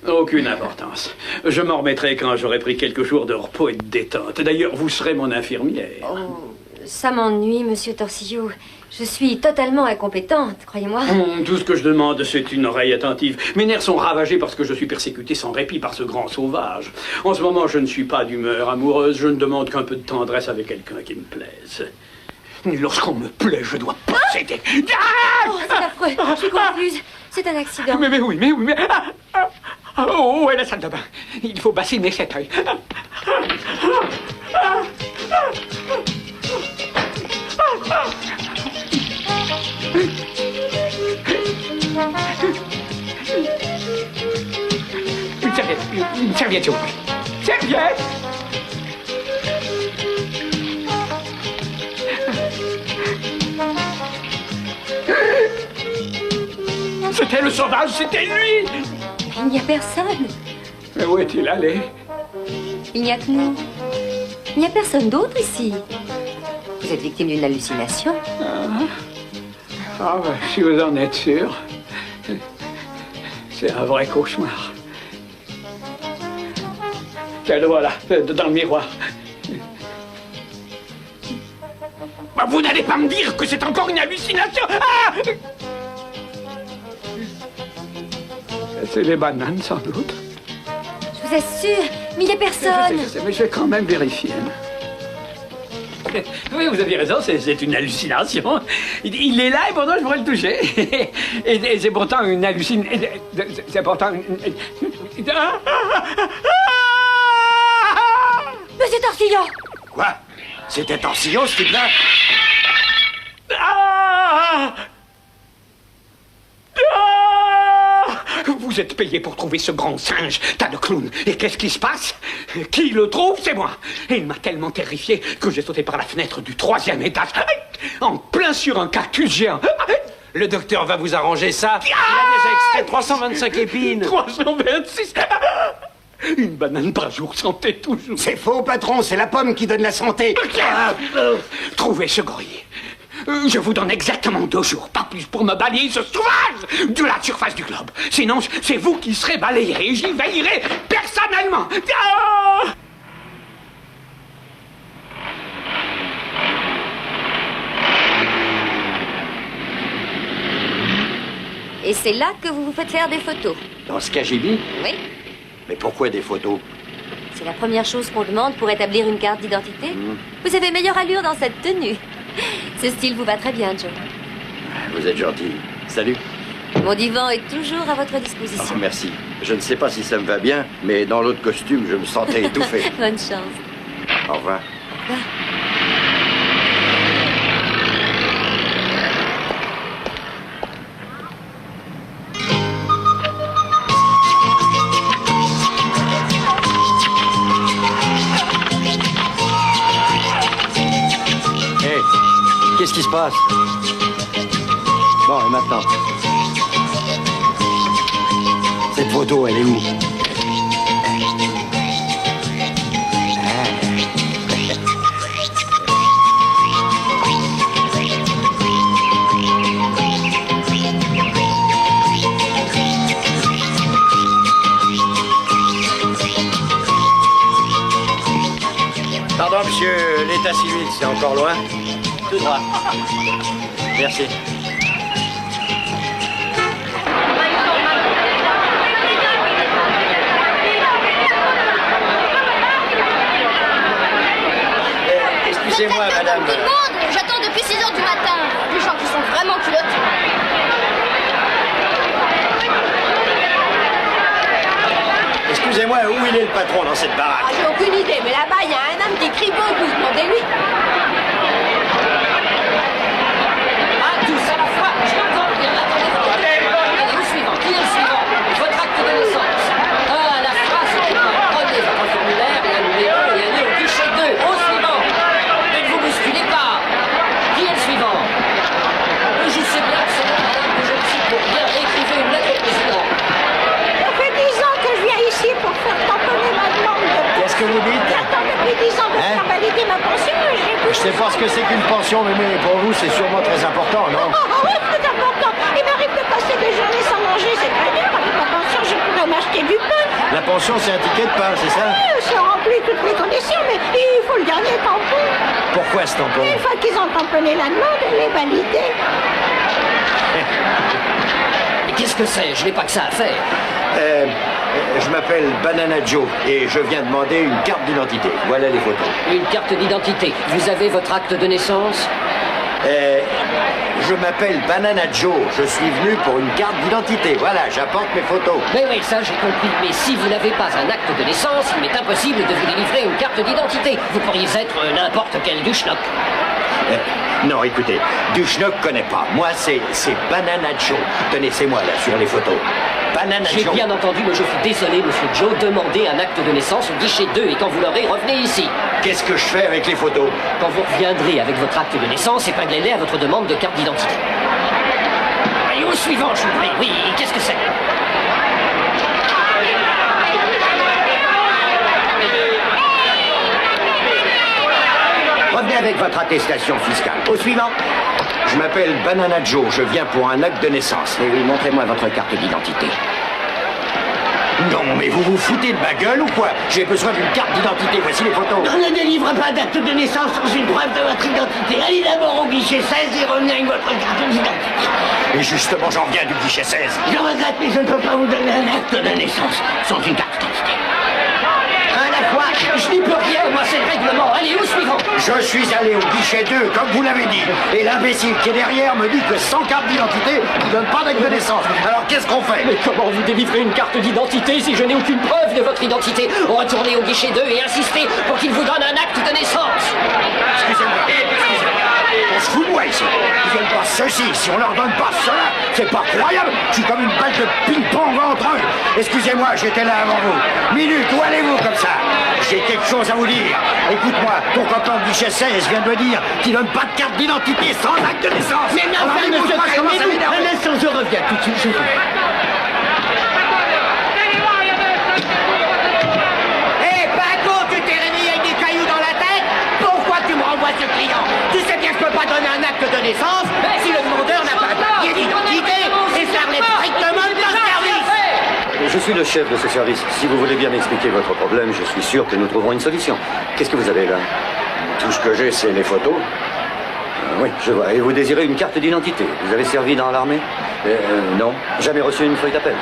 Aucune importance. Je m'en remettrai quand j'aurai pris quelques jours de repos et de détente. D'ailleurs, vous serez mon infirmière. Oh, ça m'ennuie, Monsieur Torsillo. Je suis totalement incompétente, croyez-moi. Tout ce que je demande, c'est une oreille attentive. Mes nerfs sont ravagés parce que je suis persécuté sans répit par ce grand sauvage. En ce moment, je ne suis pas d'humeur amoureuse. Je ne demande qu'un peu de tendresse avec quelqu'un qui me plaise. Lorsqu'on me plaît, je dois posséder. Oh, c'est affreux. Je suis confuse. C'est un accident. Mais oui. Oh, et la salle de bain. Il faut bassiner cet œil. Une serviette, s'il vous plaît. Serviette! C'était le sauvage, c'était lui! Il n'y a personne. Mais où est-il allé? Il n'y a que nous. Il n'y a personne d'autre ici. Vous êtes victime d'une hallucination? Ah, ben, si vous en êtes sûr, c'est un vrai cauchemar. Tiens, le voilà, dans le miroir. Bah, vous n'allez pas me dire que c'est encore une hallucination! Ah! C'est les bananes, sans doute. Je vous assure, mais il n'y a personne. Je sais, mais je vais quand même vérifier. Oui, vous aviez raison, c'est une hallucination. Il est là et pourtant je pourrais le toucher. Et c'est pourtant une hallucination. C'est pourtant une... Monsieur Torsillo! Quoi? C'était Torsillo, ce type-là? Vous êtes payé pour trouver ce grand singe, tas de clown. Et qu'est-ce qui se passe? Qui le trouve? C'est moi. Et il m'a tellement terrifié que j'ai sauté par la fenêtre du 3e étage, en plein sur un cactus géant. Le docteur va vous arranger ça. Il a déjà extrait 325 épines. 326. Une banane par jour, santé toujours. C'est faux, patron, c'est la pomme qui donne la santé. Trouvez ce gorille. Je vous donne exactement 2 jours, pas plus, pour me balayer ce sauvage de la surface du globe. Sinon, c'est vous qui serez balayé et j'y veillerai personnellement. Et c'est là que vous vous faites faire des photos. Dans ce KGB? Oui. Mais pourquoi des photos? C'est la première chose qu'on demande pour établir une carte d'identité. Vous avez meilleure allure dans cette tenue. Ce style vous va très bien, Joe. Vous êtes gentil. Salut. Mon divan est toujours à votre disposition. Oh, merci. Je ne sais pas si ça me va bien, mais dans l'autre costume, je me sentais étouffé. Bonne chance. Au revoir. Au revoir. qu'est-ce qui se passe? Bon, et maintenant? Cette photo, elle est où? Pardon, monsieur, l'état civil, c'est encore loin? Tout droit. Merci. Excusez-moi, madame. Tout le monde, j'attends depuis 6 heures du matin. Les gens qui sont vraiment culottés. Excusez-moi, où il est le patron dans cette baraque? Ah, j'ai aucune idée, mais là-bas, il y a un homme qui crie beaucoup. Demandez-lui. Ah, tous à la fois, je l'entends bien. Attendez, allez, au suivant. Qui est le suivant? Votre acte de naissance. Ah, la phrase, c'est prenez votre formulaire et un numéro et allez au guichet 2. Au suivant. Ne vous bousculez pas. Qui est le suivant? Je sais bien que c'est la madame que je cite pour bien. Écrivez une lettre au président. Ça fait 10 ans que je viens ici pour faire tamponner ma demande. Qu'est-ce que vous dites? J'attends depuis 10 ans de faire valider ma pension et j'ai Je sais pas ce que c'est qu'une pension, mais pour vous, c'est sûrement très important, non? oui, c'est important. Il m'arrive de passer des journées sans manger, c'est très dur. Avec ma pension, je pourrais m'acheter du pain. La pension, c'est un ticket de pain, c'est ça? Oui, ça remplit toutes les conditions, mais il faut le dernier tampon. Pourquoi ce tampon? Une fois qu'ils ont tamponné la demande, elle est validée. Mais qu'est-ce que c'est? Je n'ai pas que ça à faire. Je m'appelle Banana Joe et je viens demander une carte d'identité. Voilà les photos. Une carte d'identité. Vous avez votre acte de naissance? Je m'appelle Banana Joe. Je suis venu pour une carte d'identité. Voilà, j'apporte mes photos. Mais oui, ça j'ai compris. Mais si vous n'avez pas un acte de naissance, il m'est impossible de vous délivrer une carte d'identité. Vous pourriez être n'importe quel duschnock. Non, écoutez, Duschnock connaît pas. Moi, c'est Banana Joe. Tenez, c'est moi, là, sur les photos. Banana J'ai Joe. bien entendu, mais je suis désolé, monsieur Joe. Demandez un acte de naissance au guichet 2 et quand vous l'aurez, revenez ici. Qu'est-ce que je fais avec les photos? Quand vous reviendrez avec votre acte de naissance, épinglez-les à votre demande de carte d'identité. Allez, au suivant, je vous prie. Oui, qu'est-ce que c'est? Revenez avec votre attestation fiscale. Au suivant. Je m'appelle Banana Joe. Je viens pour un acte de naissance. Et oui, montrez-moi votre carte d'identité. Non, mais vous vous foutez de ma gueule ou quoi? J'ai besoin d'une carte d'identité. Voici les photos. On ne délivre pas d'acte de naissance sans une preuve de votre identité. Allez d'abord au guichet 16 et revenez avec votre carte d'identité. Et justement, j'en viens du guichet 16. Je regrette, mais je ne peux pas vous donner un acte de naissance sans une carte d'identité. À la fois, je n'y peux rien, moi c'est le règlement. Allez, au suivant. Je suis allé au guichet 2, comme vous l'avez dit. Et l'imbécile qui est derrière me dit que sans carte d'identité, il ne donne pas d'acte de naissance. Alors qu'est-ce qu'on fait? Mais comment vous délivrez une carte d'identité si je n'ai aucune preuve de votre identité? Retournez au guichet 2 et insistez pour qu'il vous donne un acte de naissance. Excusez-moi. On se fout de moi ici. Ils viennent pas ceci, si on leur donne pas cela, c'est pas croyable. Je suis comme une balle de ping-pong entre eux. Excusez-moi, j'étais là avant vous. Minute, où allez-vous comme ça? J'ai quelque chose à vous dire. Écoute-moi, ton copain du guichet 16 vient de me dire qu'il donne pas de carte d'identité sans acte de naissance. Mais non, alors, monsieur, écoute-moi, un instant, je reviens tout de suite, je reviens. Hé, Paco, tu t'es réveillé avec des cailloux dans la tête? Pourquoi tu me renvoies ce client? Tu sais bien que je peux pas donner un acte de naissance si le demandeur n'a pas de papier d'identité et ça relève strictement de ton service. Je suis le chef de ce service. Si vous voulez bien m'expliquer votre problème, je suis sûr que nous trouverons une solution. Qu'est-ce que vous avez là? Tout ce que j'ai, c'est les photos. Oui, je vois. Et vous désirez une carte d'identité. Vous avez servi dans l'armée? Non. Jamais reçu une feuille d'appel?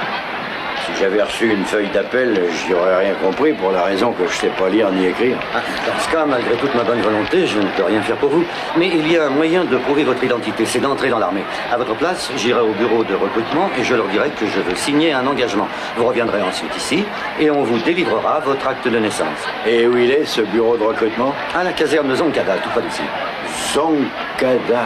Si j'avais reçu une feuille d'appel, j'y aurais rien compris pour la raison que je sais pas lire ni écrire. Dans ce cas, malgré toute ma bonne volonté, je ne peux rien faire pour vous. Mais il y a un moyen de prouver votre identité, c'est d'entrer dans l'armée. À votre place, j'irai au bureau de recrutement et je leur dirai que je veux signer un engagement. Vous reviendrez ensuite ici et on vous délivrera votre acte de naissance. Et où il est, ce bureau de recrutement? À la caserne de Zonkada, tout près d'ici. Zonkada.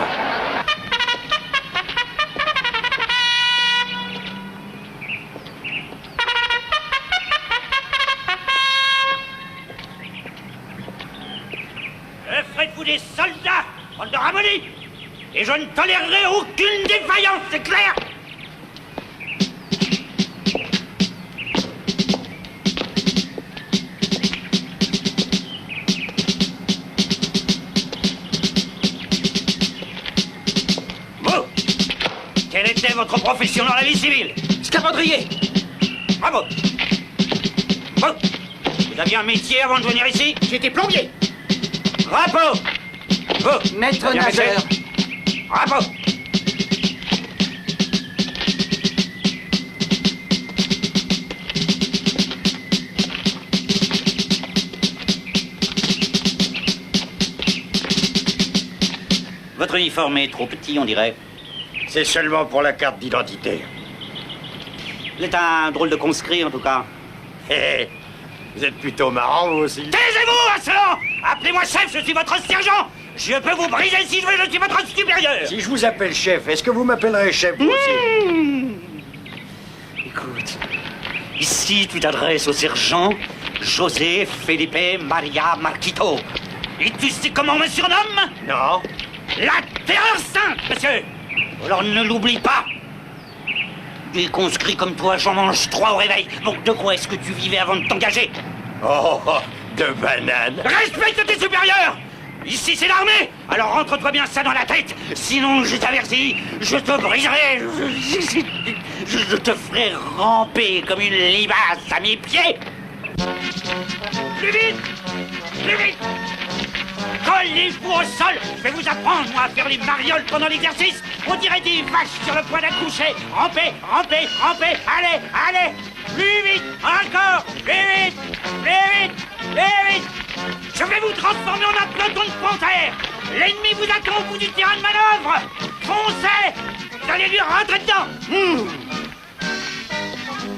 Faites-vous des soldats, bande de ramollis! Et je ne tolérerai aucune défaillance, c'est clair? Vous, quelle était votre profession dans la vie civile? Scaphandrier. Bravo. Vous, vous aviez un métier avant de venir ici? J'étais plombier. Bravo. Vous, Maître bien nageur. fait. Bravo. Votre uniforme est trop petit, on dirait. C'est seulement pour la carte d'identité. Vous êtes un drôle de conscrit, en tout cas. Hé, vous êtes plutôt marrant, vous aussi. Taisez-vous, insolent! Appelez-moi chef, je suis votre sergent! Je peux vous briser si je veux, je suis votre supérieur! Si je vous appelle chef, est-ce que vous m'appellerez chef, vous aussi? Écoute, ici tu t'adresses au sergent José Felipe Maria Marquito. Et tu sais comment on me surnomme? Non. La terreur sainte, monsieur! Alors ne l'oublie pas! Des conscrits comme toi, j'en mange 3 au réveil. Donc de quoi est-ce que tu vivais avant de t'engager? Oh, de bananes. Respecte tes supérieurs! Ici c'est l'armée! Alors rentre-toi bien ça dans la tête! Sinon je t'avertis, je te briserai! Je te ferai ramper comme une limace à mes pieds! Plus vite! Plus vite! Collez-vous au sol! Je vais vous apprendre, moi, à faire les marioles pendant l'exercice! On dirait des vaches sur le point d'accoucher! Rampez, rampez, rampez! Allez, allez! Plus vite! Encore! Plus vite! Plus vite! Plus vite! Je vais vous transformer en un peloton de panthères! L'ennemi vous attend au bout du terrain de manœuvre! Foncez! Vous allez lui rentrer dedans!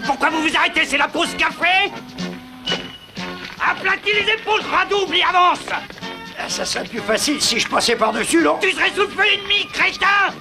Pourquoi vous vous arrêtez? C'est la pause café? Aplatis les épaules, redouble et avance! Ça serait plus facile si je passais par-dessus, non? Tu serais sous le feu ennemi, crétin!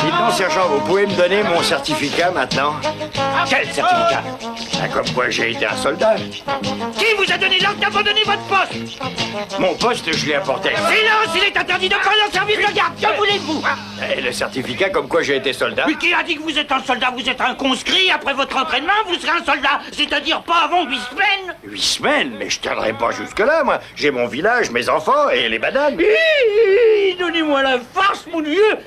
Dites-moi, sergent, vous pouvez me donner mon certificat maintenant? Quel certificat? Comme quoi j'ai été un soldat. Qui vous a donné l'ordre d'abandonner votre poste? Mon poste, je l'ai apporté. Silence, il est interdit de parler en service de garde. Que voulez-vous? Et le certificat comme quoi j'ai été soldat? Mais qui a dit que vous êtes un soldat? Vous êtes un conscrit. Après votre entraînement, vous serez un soldat. C'est-à-dire pas avant 8 semaines. 8 semaines? Mais je tiendrai pas jusque-là, moi. J'ai mon village, mes enfants et les bananes. Donnez-moi la farce, mon Dieu!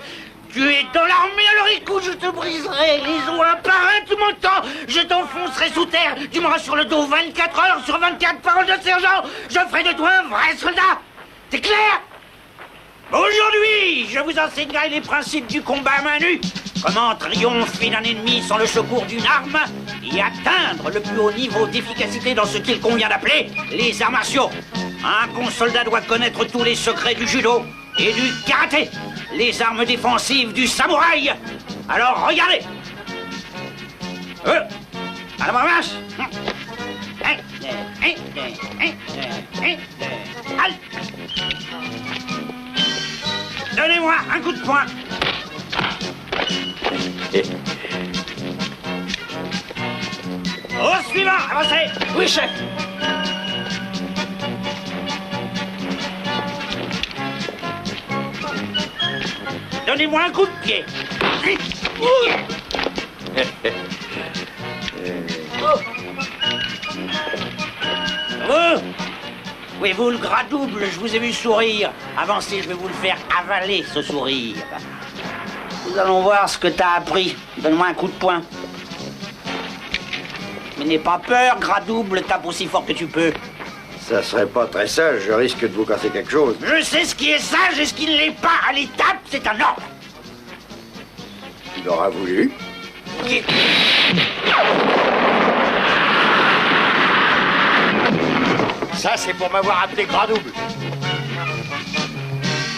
Tu es dans l'armée, alors écoute, je te briserai les os un par un, tu m'entends? Je t'enfoncerai sous terre, tu m'auras sur le dos 24 heures sur 24, parole de sergent! Je ferai de toi un vrai soldat! C'est clair? Aujourd'hui, je vous enseignerai les principes du combat à main nue. Comment triompher d'un ennemi sans le secours d'une arme et atteindre le plus haut niveau d'efficacité dans ce qu'il convient d'appeler les arts martiaux. Un bon soldat doit connaître tous les secrets du judo et du karaté, les armes défensives du samouraï. Alors regardez. À la marche. Halt. Donnez-moi un coup de poing. Au suivant, avancez. Oui, chef. Donnez-moi un coup de pied. Oui, vous, le gras double, je vous ai vu sourire. Avancez, je vais vous le faire avaler, ce sourire. Nous allons voir ce que t'as appris. Donne-moi un coup de poing. Mais n'aie pas peur, gras double, tape aussi fort que tu peux. Ça serait pas très sage, je risque de vous casser quelque chose. Je sais ce qui est sage et ce qui ne l'est pas. Allez, tape, c'est un ordre. Il aura voulu. Ça, c'est pour m'avoir appelé grand double.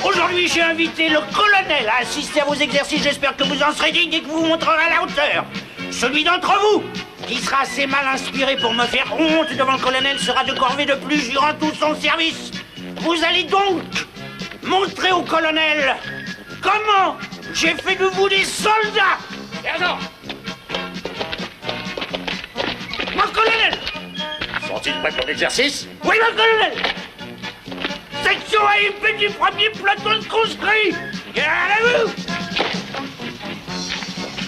Aujourd'hui, j'ai invité le colonel à assister à vos exercices. J'espère que vous en serez digne et que vous vous montrerez à la hauteur. Celui d'entre vous qui sera assez mal inspiré pour me faire honte devant le colonel sera de corvée de plus durant tout son service. Vous allez donc montrer au colonel comment j'ai fait de vous des soldats. Sergent! Mon colonel! Sont-ils prêts pour l'exercice? Oui, mon colonel! Section AIP du premier peloton de conscrits! Gardez-vous!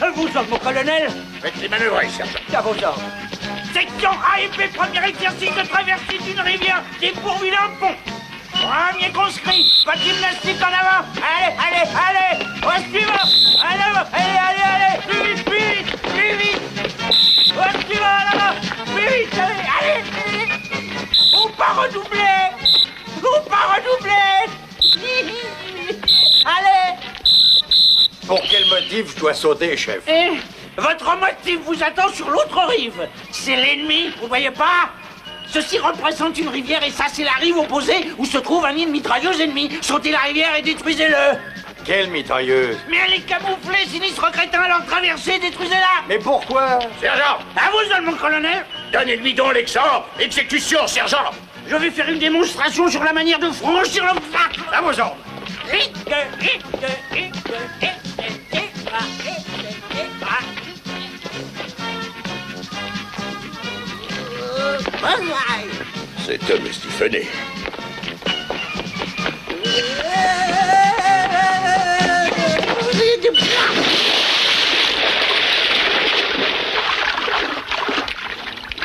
À vos ordres, mon colonel! Faites les manœuvrer, sergent. À vos ordres. Section AIP, premier exercice de traversée d'une rivière dépourvue d'un pont. Premier conscrit, pas de gymnastique en avant. Allez, allez, allez! Au suivant! Allez, allez, allez, allez! Plus vite, plus vite, plus vite! Au suivant, en avant! Plus vite, allez, allez, plus vite! Ou pas redoubler! Ou pas redoubler! Allez! Pour quel motif je dois sauter, chef? Votre motif vous attend sur l'autre rive. C'est l'ennemi, vous voyez pas? Ceci représente une rivière et ça, c'est la rive opposée où se trouve un nid de mitrailleuses ennemies. Sautez la rivière et détruisez-le. Quelle mitrailleuse? Mais elle est camouflée, sinistre crétin, alors traversez, détruisez-la. Mais pourquoi? Sergent! À vous, seul, mon colonel. Donnez-lui donc l'exemple. Exécution, sergent. Je vais faire une démonstration sur la manière de franchir l'obstacle. À vos ordres. Cet homme est stiffonné.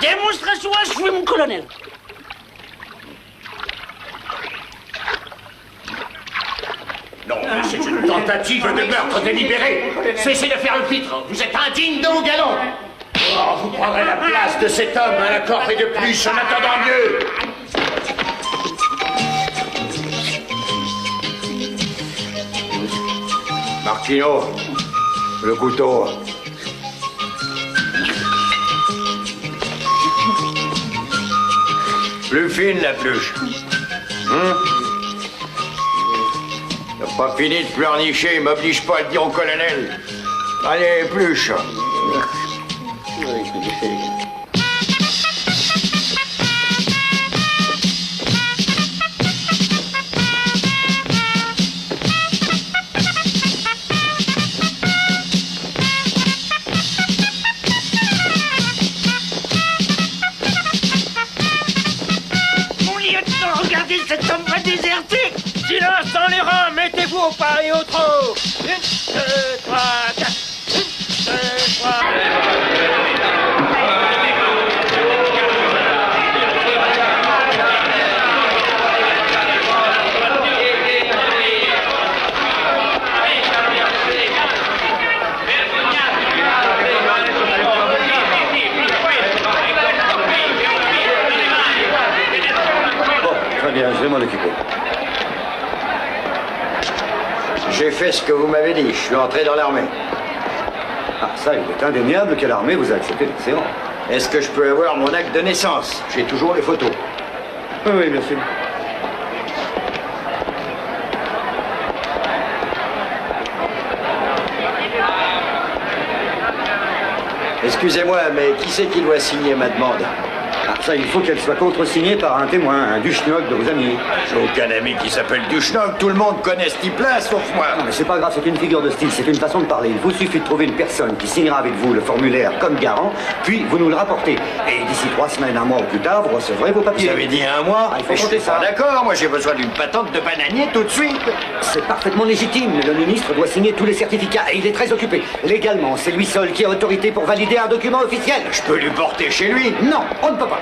Démonstration achevée, mon colonel. Non, mais c'est une tentative de meurtre délibéré. Cessez de faire le pitre. Vous êtes indigne de vos galons. Oh, vous prendrez la place de cet homme à la corvée de plus en attendant mieux. Martino, le couteau. Plus fine la pluche. T'as pas fini de pleurnicher, m'oblige pas à le dire au colonel. Allez, pluche. Mon lieutenant, regardez, cet homme va déserter. Silence dans les rangs, mettez-vous au pas et au trot. 1, 2, 3, 4. 1, 2, 3. Très bien, je vais m'en occuper. J'ai fait ce que vous m'avez dit, je suis entré dans l'armée. Ah, ça, il est indéniable que l'armée vous a accepté l'excellent. Est-ce que je peux avoir mon acte de naissance? J'ai toujours les photos. Oui, oui, bien sûr. Excusez-moi, mais qui c'est qui doit signer ma demande? Ah, ça, il faut qu'elle soit contresignée par un témoin, un Duchenoc de vos amis. J'ai aucun ami qui s'appelle Duchenoc, tout le monde connaît ce type-là, sauf moi. Non, mais c'est pas grave, c'est une figure de style, c'est une façon de parler. Il vous suffit de trouver une personne qui signera avec vous le formulaire comme garant, puis vous nous le rapportez. Et d'ici 3 semaines, un mois ou plus tard, vous recevrez vos papiers. Vous avez dit un mois? Ah, il faut Mais je compter suis pas ça. d'accord, moi j'ai besoin d'une patente de bananier tout de suite. C'est parfaitement légitime, mais le ministre doit signer tous les certificats et il est très occupé. Légalement, c'est lui seul qui a autorité pour valider un document officiel. Je peux lui porter chez lui? Non, on ne peut pas.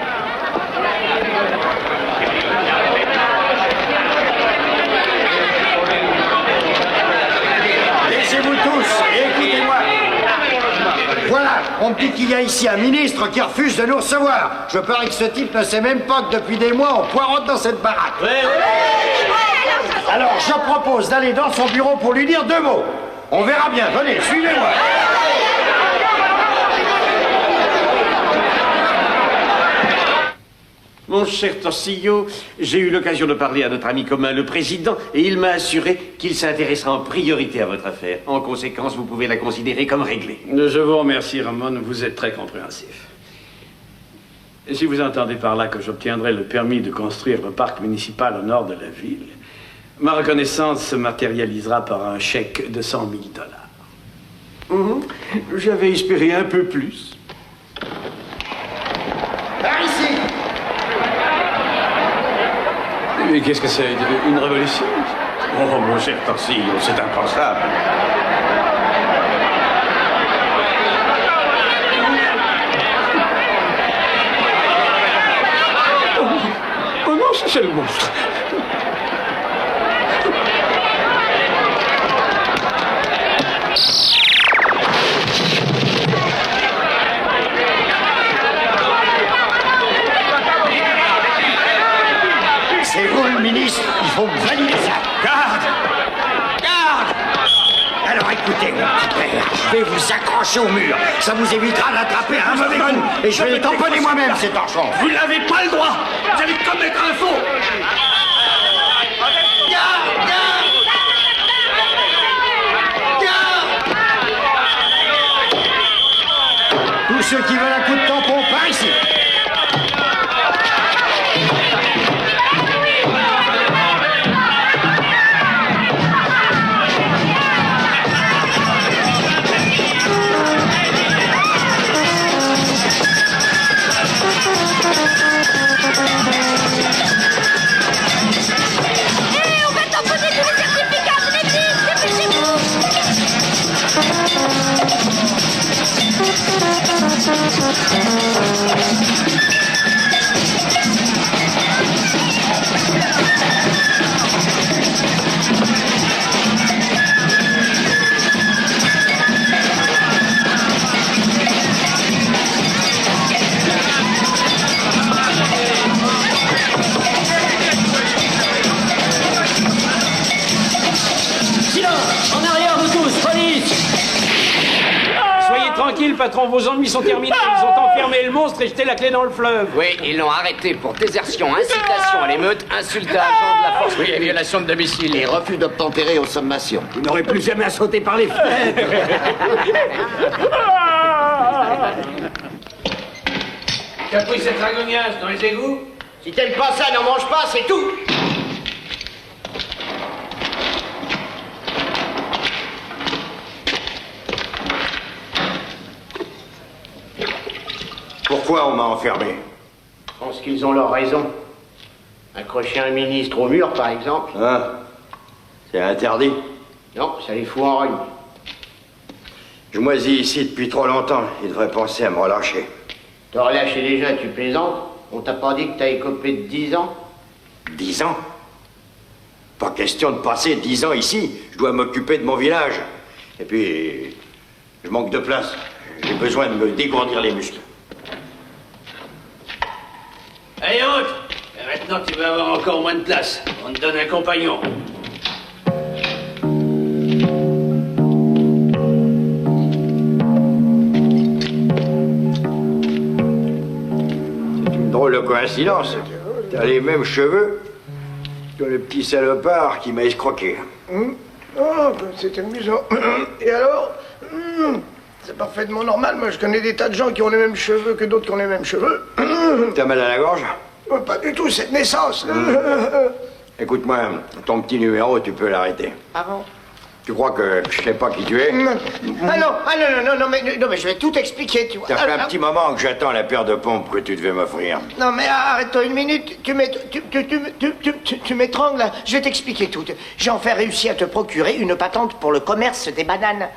Laissez-vous tous et écoutez-moi. Voilà, on me dit qu'il y a ici un ministre qui refuse de nous recevoir. Je parie que ce type ne sait même pas que depuis des mois, on poirote dans cette baraque. Alors, je propose d'aller dans son bureau pour lui dire 2 mots. On verra bien, venez, suivez-moi. Mon cher Torsillo, j'ai eu l'occasion de parler à notre ami commun, le président, et il m'a assuré qu'il s'intéressera en priorité à votre affaire. En conséquence, vous pouvez la considérer comme réglée. Je vous remercie, Ramon, vous êtes très compréhensif. Et si vous entendez par là que j'obtiendrai le permis de construire le parc municipal au nord de la ville, ma reconnaissance se matérialisera par un chèque de $100 000. J'avais espéré un peu plus. Par ici. Mais qu'est-ce que c'est? Une révolution? Oh, mon cher Torsillo, c'est impensable. Oh non, c'est le monstre. C'est vous le ministre, il faut valider ça. Garde! Garde! Alors écoutez, mon petit père, je vais vous accrocher au mur. Ça vous évitera d'attraper un mauvais coup. Et je vais le tamponner moi-même, cet argent. Vous n'avez pas le droit. Vous allez commettre un faux. Garde! Garde! Tous ceux qui veulent un coup de tampon, par ici. On va tamponner tous les certificats, venez vite, Silence! En arrière, vous tous, police! Soyez tranquille, patron, vos ennuis sont terminés. Ils ont enfermé le monstre et jeté la clé dans le fleuve. Oui, ils l'ont arrêté pour désertion, incitation à l'émeute, insultage de la force publique, violation de domicile et refus d'obtempérer aux sommations. Vous n'aurez plus jamais à sauter par les fenêtres. Tu as pris cette dragognasse dans les égouts? Si t'aimes pas ça, n'en mange pas, c'est tout. Pourquoi on m'a enfermé? Je pense qu'ils ont leur raison. Accrocher un ministre au mur, par exemple. Hein? C'est interdit. Non, ça les fout en rogne. Je moisis ici depuis trop longtemps. Il devrait penser à me relâcher. Te relâcher déjà, tu plaisantes? On t'a pas dit que t'as écopé de 10 ans? 10 ans? Pas question de passer 10 ans ici. Je dois m'occuper de mon village. Et puis, je manque de place. J'ai besoin de me dégourdir les muscles. Allez, haute! Et maintenant, tu vas avoir encore moins de place. On te donne un compagnon. C'est une drôle de coïncidence. T'as les mêmes cheveux que le petit salopard qui m'a escroqué. Oh, c'est amusant. Et alors C'est parfaitement normal. Moi, je connais des tas de gens qui ont les mêmes cheveux que d'autres qui ont les mêmes cheveux. T'as mal à la gorge? Pas du tout, c'est de naissance. Écoute-moi, ton petit numéro, tu peux l'arrêter. Ah bon? Tu crois que je sais pas qui tu es? Non, mais je vais tout expliquer, tu vois. Ça fait un petit moment que j'attends la paire de pompes que tu devais m'offrir. Non, mais arrête-toi une minute. Tu m'étrangles, là. Je vais t'expliquer tout. J'ai enfin réussi à te procurer une patente pour le commerce des bananes.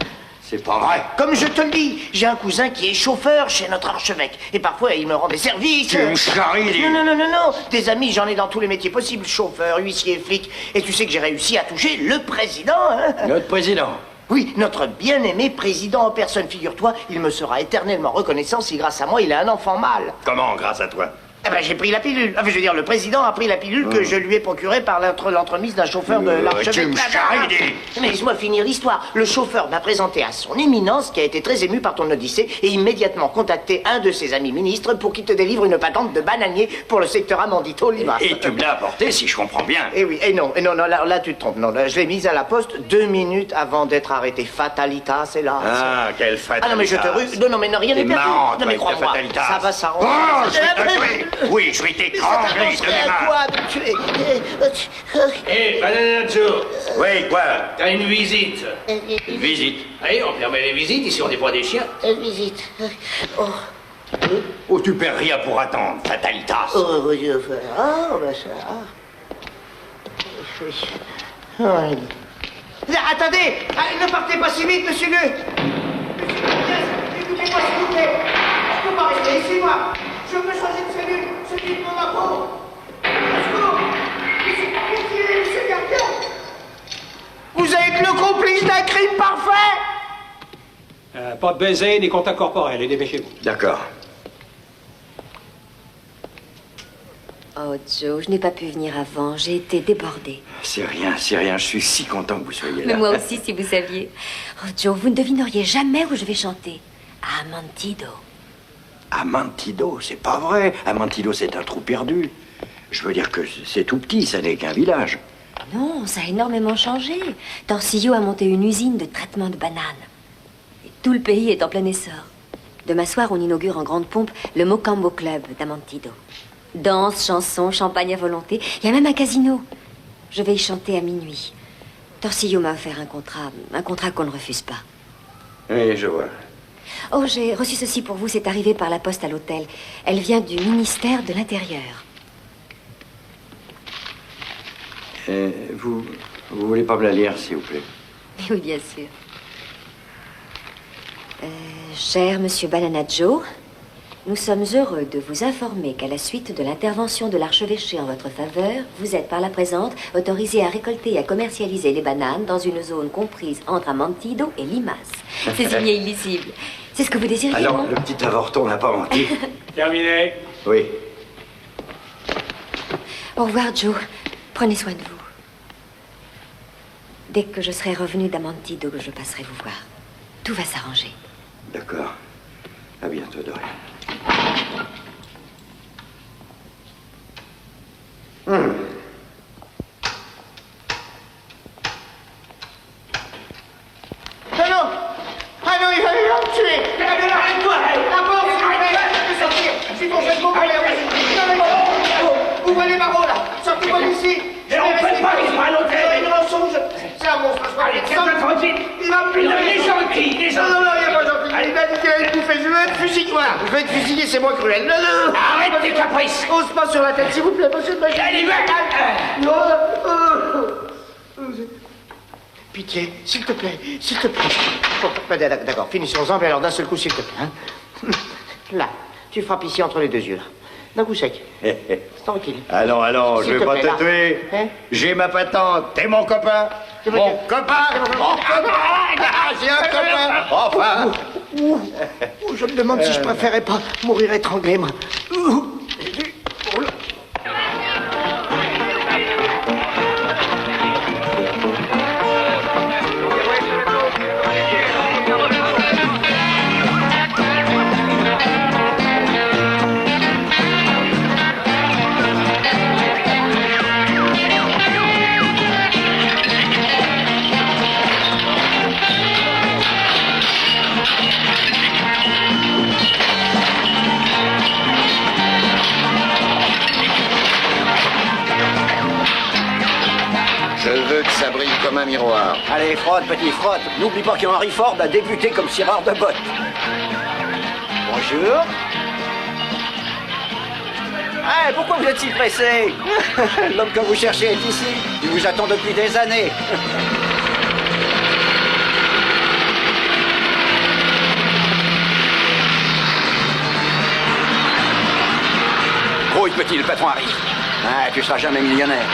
C'est pas vrai. Comme je te le dis, j'ai un cousin qui est chauffeur chez notre archevêque. Et parfois, il me rend des services. Tu me charries, dis. Non. Des amis, j'en ai dans tous les métiers possibles. Chauffeur, huissier, flic. Et tu sais que j'ai réussi à toucher le président, hein? Notre président? Oui, notre bien-aimé président en personne. Figure-toi, il me sera éternellement reconnaissant si grâce à moi, il a un enfant mâle. Comment, grâce à toi? Eh ben, j'ai pris la pilule. Enfin, je veux dire, le président a pris la pilule que je lui ai procurée par l'entremise d'un chauffeur de l'archevêque. tu me charries. Mais laisse-moi finir l'histoire. Le chauffeur m'a présenté à son éminence, qui a été très ému par ton odyssée, et immédiatement contacté un de ses amis ministres pour qu'il te délivre une patente de bananier pour le secteur Amandito-Limas. Et tu me l'as apporté, si je comprends bien. Eh oui, et non, là, tu te trompes. Non, là, je l'ai mise à la poste 2 minutes avant d'être arrêté. Fatalitas, c'est là. Ah, quelle fatalitas. Ah non, mais je te rue. Non, mais rien n'est perdu. marrant, Non, mais toi, avec ta crois-moi, fatalitas. ça va s'arranger. Oh, je vais t'étrangler. Oui, je vais t'étrangler de mes mains. Quoi de tuer Hé, Bananaggio. Oui, quoi? T'as une visite. Une visite? Allez, on permet les visites, ici on n'est pas des chiens. Visite. Oh. Oh, tu perds rien pour attendre, fatalitas. Oh, ben ça. Ouais. Attendez, ne partez pas si vite, monsieur Le. Écoutez-moi, s'il vous plaît. Je peux pas rester ici, moi. Je veux changer de cellule. C'est vite mon impôt. Monsieur Gardien. Vous êtes le complice d'un crime parfait. Pas de baiser, ni contact corporel, et dépêchez-vous. D'accord. Oh, Joe, je n'ai pas pu venir avant. J'ai été débordée. C'est rien, je suis si content que vous soyez là. Mais moi aussi, si vous saviez. Oh, Joe, vous ne devineriez jamais où je vais chanter. À Amantido. Amantido, c'est pas vrai. Amantido, c'est un trou perdu. Je veux dire que c'est tout petit, ça n'est qu'un village. Non, ça a énormément changé. Torsillo a monté une usine de traitement de bananes. Et tout le pays est en plein essor. Demain soir, on inaugure en grande pompe le Mocambo Club d'Amantido. Danse, chansons, champagne à volonté. Il y a même un casino. Je vais y chanter à minuit. Torsillo m'a offert un contrat qu'on ne refuse pas. Oui, je vois. Oh, j'ai reçu ceci pour vous, c'est arrivé par la poste à l'hôtel. Elle vient du ministère de l'Intérieur. Vous voulez pas me la lire, s'il vous plaît? Oui, bien sûr. Cher Monsieur Bananaggio, nous sommes heureux de vous informer qu'à la suite de l'intervention de l'archevêché en votre faveur, vous êtes par la présente autorisé à récolter et à commercialiser les bananes dans une zone comprise entre Amantido et Limas. C'est signé illisible. C'est ce que vous désirez, Alors, non? le petit avorton n'a pas menti. Terminé. Oui. Au revoir, Joe. Prenez soin de vous. Dès que je serai revenu d'Amantido, je passerai vous voir. Tout va s'arranger. D'accord. À bientôt, Dorian. Ah non, il va me tuer. Arrête-toi. La porte, s'il vous plaît. Je peux sortir. Je suis ton chef de ouvrez les barreaux, là. Sortez-moi d'ici. Mais on peut pas vivre à l'hôtel. C'est un mensonge. C'est un monstre. Allez, tiens-toi tranquille. Il m'a plus. Il est gentil, il est gentil. Non, il n'est pas gentil. Il m'a dit qu'il allait te bouffer. Je veux être fusillé. Voilà, je vais être fusillé, c'est moi cruel. Non. Arrête tes caprices. Ose pas sur la tête, s'il vous plaît, monsieur de Magie. Allez, va. Non. Pitié, s'il te plaît, s'il te plaît. Bon, d'accord, finissons-en, mais alors d'un seul coup, s'il te plaît. Hein. Là, tu frappes ici entre les deux yeux, là. D'un coup sec. Tranquille. Allons, je S'il vais te pas plaît, te là. tuer. Hein? J'ai ma patente. T'es mon copain. Mon copain. J'ai un copain. Enfin. Je me demande si je préférais pas mourir étranglé, moi. Je veux que ça brille comme un miroir. Allez, frotte, petit, frotte. N'oublie pas qu'Henry Ford a débuté comme cireur de bottes. Bonjour. Ah, pourquoi vous êtes si pressé? L'homme que vous cherchez est ici. Il vous attend depuis des années. Grouille, petit, le patron arrive. Ah, tu seras jamais millionnaire.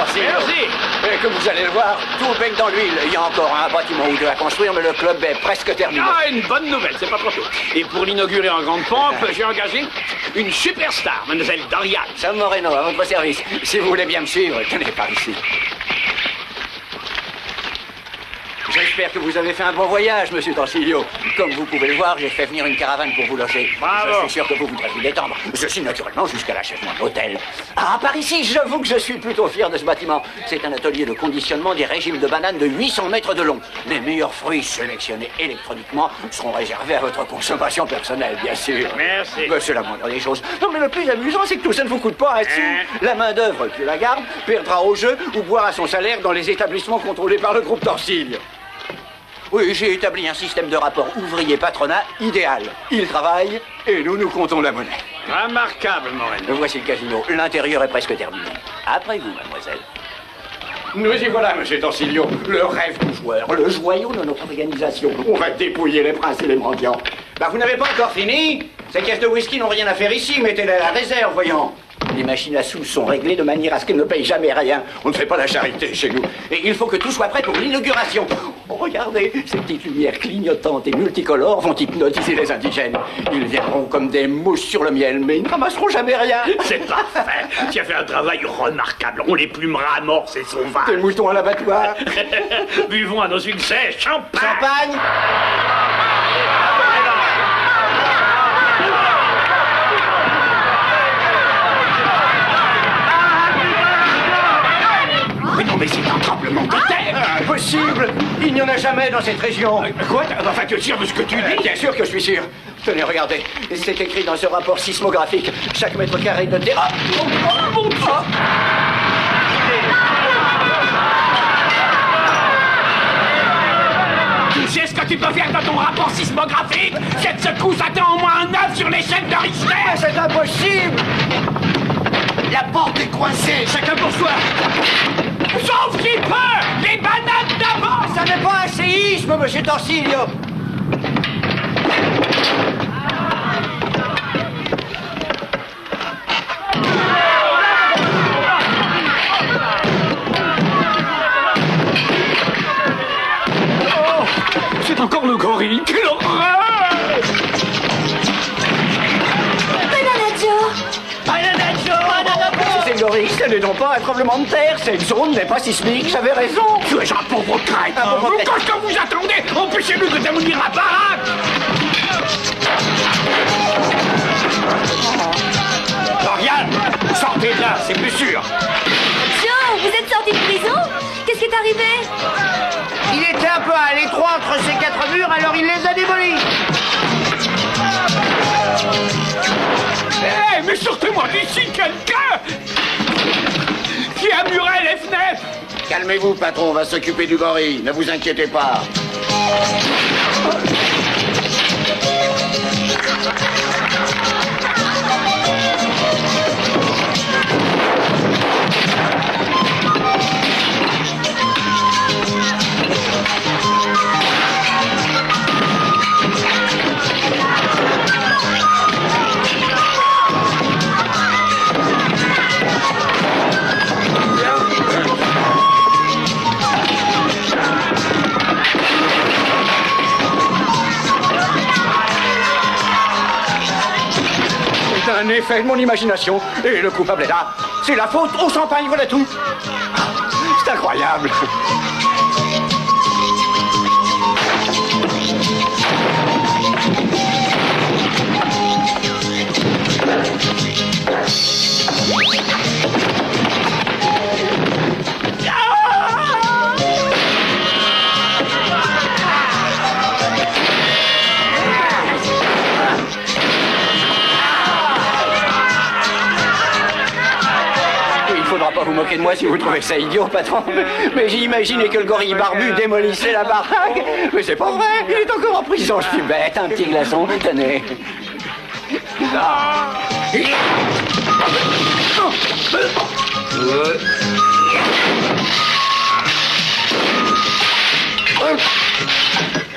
Torsil. Merci. Et comme vous allez le voir, tout baigne dans l'huile. Il y a encore un bâtiment ou deux à construire, mais le club est presque terminé. Ah, une bonne nouvelle, c'est pas trop tôt. Et pour l'inaugurer en grande pompe, j'ai engagé une superstar, mademoiselle Dorian. Sam Moreno, à votre service. Si vous voulez bien me suivre, tenez par ici. J'espère que vous avez fait un bon voyage, monsieur Torsilio. Comme vous pouvez le voir, j'ai fait venir une caravane pour vous loger. Bravo. Je suis sûr que vous voudrez vous détendre. Je suis naturellement jusqu'à l'achèvement de l'hôtel. Ah, par ici, j'avoue que je suis plutôt fier de ce bâtiment. C'est un atelier de conditionnement des régimes de bananes de 800 mètres de long. Les meilleurs fruits sélectionnés électroniquement seront réservés à votre consommation personnelle, bien sûr. Merci. Mais c'est la moindre des choses. Non, mais le plus amusant, c'est que tout ça ne vous coûte pas un sou. La main-d'œuvre que la garde perdra au jeu ou boira son salaire dans les établissements contrôlés par le groupe Torsil. Oui, j'ai établi un système de rapport ouvrier-patronat idéal. Ils travaillent et nous comptons la monnaie. Remarquable, Moreno. Voici le casino. L'intérieur est presque terminé. Après vous, mademoiselle. Nous y voilà, monsieur Torsilio. Le rêve du joueur, le joyau de notre organisation. On va dépouiller les princes et les mendiants. Bah, vous n'avez pas encore fini? Ces caisses de whisky n'ont rien à faire ici. Mettez-les à la réserve, voyons. Les machines à sous sont réglées de manière à ce qu'elles ne payent jamais rien. On ne fait pas la charité chez nous. Et il faut que tout soit prêt pour l'inauguration. Oh, regardez, ces petites lumières clignotantes et multicolores vont hypnotiser les indigènes. Ils viendront comme des mousses sur le miel, mais ils ne ramasseront jamais rien. C'est parfait. Tu as fait un travail remarquable. On les plumera à mort, ces sauvages. Des moutons à l'abattoir. Buvons à nos succès. Champagne. Champagne. Mais non, mais c'est un tremblement de terre. Impossible. Il n'y en a jamais dans cette région. Quoi? Enfin, tu es sûr de ce que tu dis? Bien sûr que je suis sûr. Tenez, regardez. C'est écrit dans ce rapport sismographique. Chaque mètre carré de terrain. Oh, mon Dieu. Tu sais ce que tu peux faire dans ton rapport sismographique? Cette secousse atteint au moins un 9 sur l'échelle de Richter. Mais c'est impossible. La porte est coincée. Chacun pour soi. Sauf qui peut. Les bananes d'avant. Ça n'est pas un séisme, monsieur Torsilio. Oh, c'est encore le gorille. Quelle horreur! C'est le gorille, ce n'est donc pas un tremblement de terre. Cette zone n'est pas sismique, j'avais raison. Tu es un pauvre crétin. Qu'est-ce que vous attendez? Empêchez-nous de démolir la baraque. Dorian, sortez de là, c'est plus sûr. Joe, vous êtes sorti de prison? Qu'est-ce qui est arrivé? Il était un peu à l'étroit entre ces quatre murs, alors il les a démolis. Hé, mais sortez-moi d'ici, quelqu'un qui a muré les fenêtres. Calmez-vous, patron, on va s'occuper du gorille. Ne vous inquiétez pas. C'est un effet de mon imagination. Et le coupable est là. C'est la faute au champagne, voilà tout. C'est incroyable. Pas vous moquer de moi si vous trouvez ça idiot, patron. Mais j'ai imaginé que le gorille barbu démolissait la baraque. Mais c'est pas vrai, il est encore en prison, je suis bête. Un petit glaçon, tenez.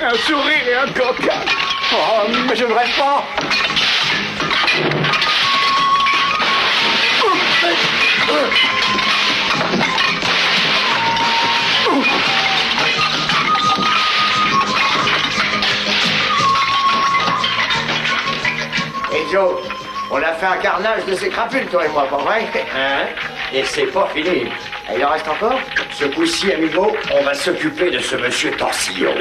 Un sourire et un coca. Oh, mais je ne rêve pas. fait un carnage de ces crapules, toi et moi, pas vrai? Hein? Et c'est pas fini. Il en reste encore? Ce coup-ci, amigo, on va s'occuper de ce monsieur Torcillon.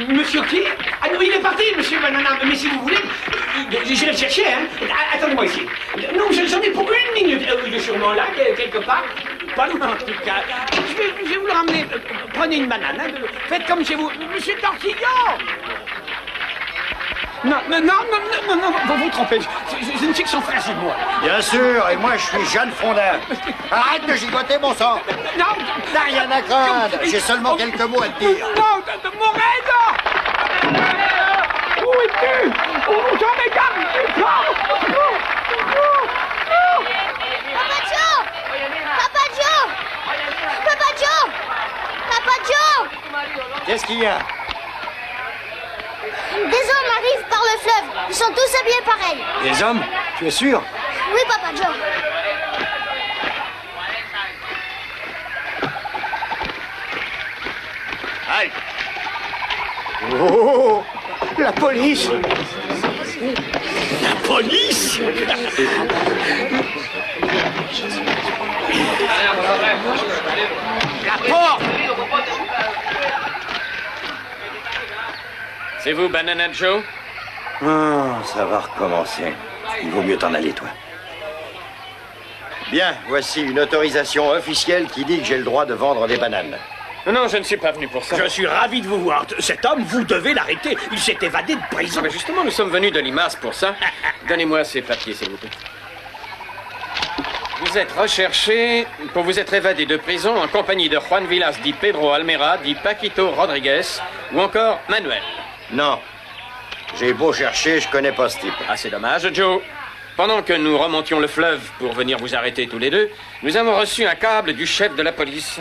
Monsieur qui? Ah non, il est parti, monsieur Banana. Mais si vous voulez, j'irai le chercher, hein. Attendez-moi ici. Non, j'en ai pour une minute. Il est sûrement là, quelque part. Pas loin, en tout cas. Je vais vous le ramener. Prenez une banane, hein. Faites comme chez vous. Monsieur Torcillon! Non, vous vous trompez. Je ne suis que son frère, c'est moi. Bien sûr, et moi je suis Jeanne Fondin. Arrête de gigoter, mon sang. Non, t'as rien à craindre. J'ai seulement quelques mots à te dire. Non, Morena! Où es-tu? J'en ai gardé. Papa Joe! Papa Joe! Papa Joe! Papa Joe! Qu'est-ce qu'il y a? Des hommes arrivent par le fleuve. Ils sont tous habillés pareil. Des hommes? Tu es sûr? Oui, Papa Joe. Aïe! Oh! La police! La police? La porte! C'est vous, Banana Joe? Ça va recommencer. Il vaut mieux t'en aller, toi. Bien, voici une autorisation officielle qui dit que j'ai le droit de vendre des bananes. Non, je ne suis pas venu pour ça. Je suis ravi de vous voir. Cet homme, vous devez l'arrêter. Il s'est évadé de prison. Mais justement, nous sommes venus de Limace pour ça. Donnez-moi ces papiers, s'il vous plaît. Vous êtes recherché pour vous être évadé de prison en compagnie de Juan Villas, dit Pedro Almera, dit Paquito Rodriguez, ou encore Manuel. Non. J'ai beau chercher, je connais pas ce type. Ah, c'est dommage, Joe. Pendant que nous remontions le fleuve pour venir vous arrêter tous les deux, nous avons reçu un câble du chef de la police.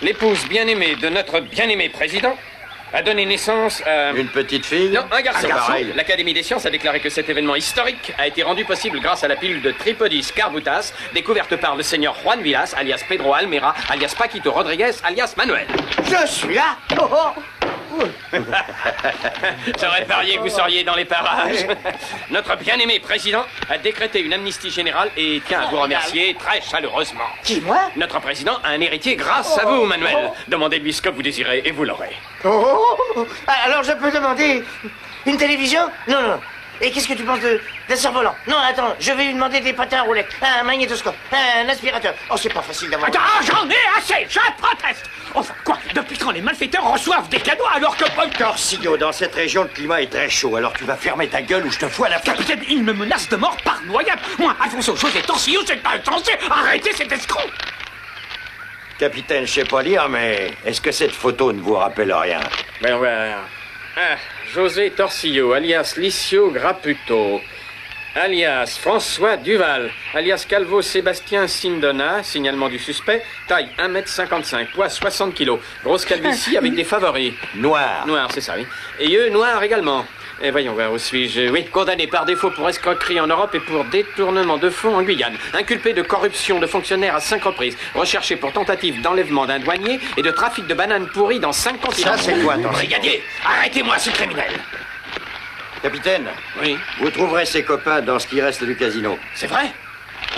L'épouse bien-aimée de notre bien-aimé président a donné naissance à... Une petite fille? Non, un garçon. Pareil. L'Académie des sciences a déclaré que cet événement historique a été rendu possible grâce à la pilule de Tripodis carbutas, découverte par le seigneur Juan Villas, alias Pedro Almera, alias Paquito Rodriguez, alias Manuel. Je suis là! Oh, oh. J'aurais parié que vous seriez dans les parages. Notre bien-aimé président a décrété une amnistie générale et tient à vous remercier très chaleureusement. Qui, moi? Notre président a un héritier grâce à vous, Manuel. Demandez-lui ce que vous désirez et vous l'aurez. Oh. Alors je peux demander une télévision? Non. Et qu'est-ce que tu penses d'un cerf-volant? Non, attends, je vais lui demander des patins à roulettes, un magnétoscope, un aspirateur. Oh, c'est pas facile d'avoir... Ah, j'en ai assez! Je proteste! Enfin, quoi? Depuis quand les malfaiteurs reçoivent des cadeaux alors que Paul... Torcillo, dans cette région, le climat est très chaud. Alors tu vas fermer ta gueule ou je te fous à la fin. Capitaine, il me menace de mort par noyade. Moi, Alfonso José Torcillo, c'est pas insensé. Arrêtez cet escroc! Capitaine, je sais pas lire, mais est-ce que cette photo ne vous rappelle rien? Ben ouais. Ah, José Torcillo, alias Licio Graputo, alias François Duval, alias Calvo Sébastien Sindona, signalement du suspect, taille 1m55, poids 60 kg, grosse calvitie avec des favoris. Noir. Noir, c'est ça, oui. Et yeux noirs également. Et voyons voir où suis-je. Oui, condamné par défaut pour escroquerie en Europe et pour détournement de fonds en Guyane. Inculpé de corruption de fonctionnaires à 5 reprises. Recherché pour tentative d'enlèvement d'un douanier et de trafic de bananes pourries dans 5 continents. Ça, c'est quoi, ton... Brigadier, arrêtez-moi ce criminel. Capitaine. Oui. Vous trouverez ses copains dans ce qui reste du casino. C'est vrai?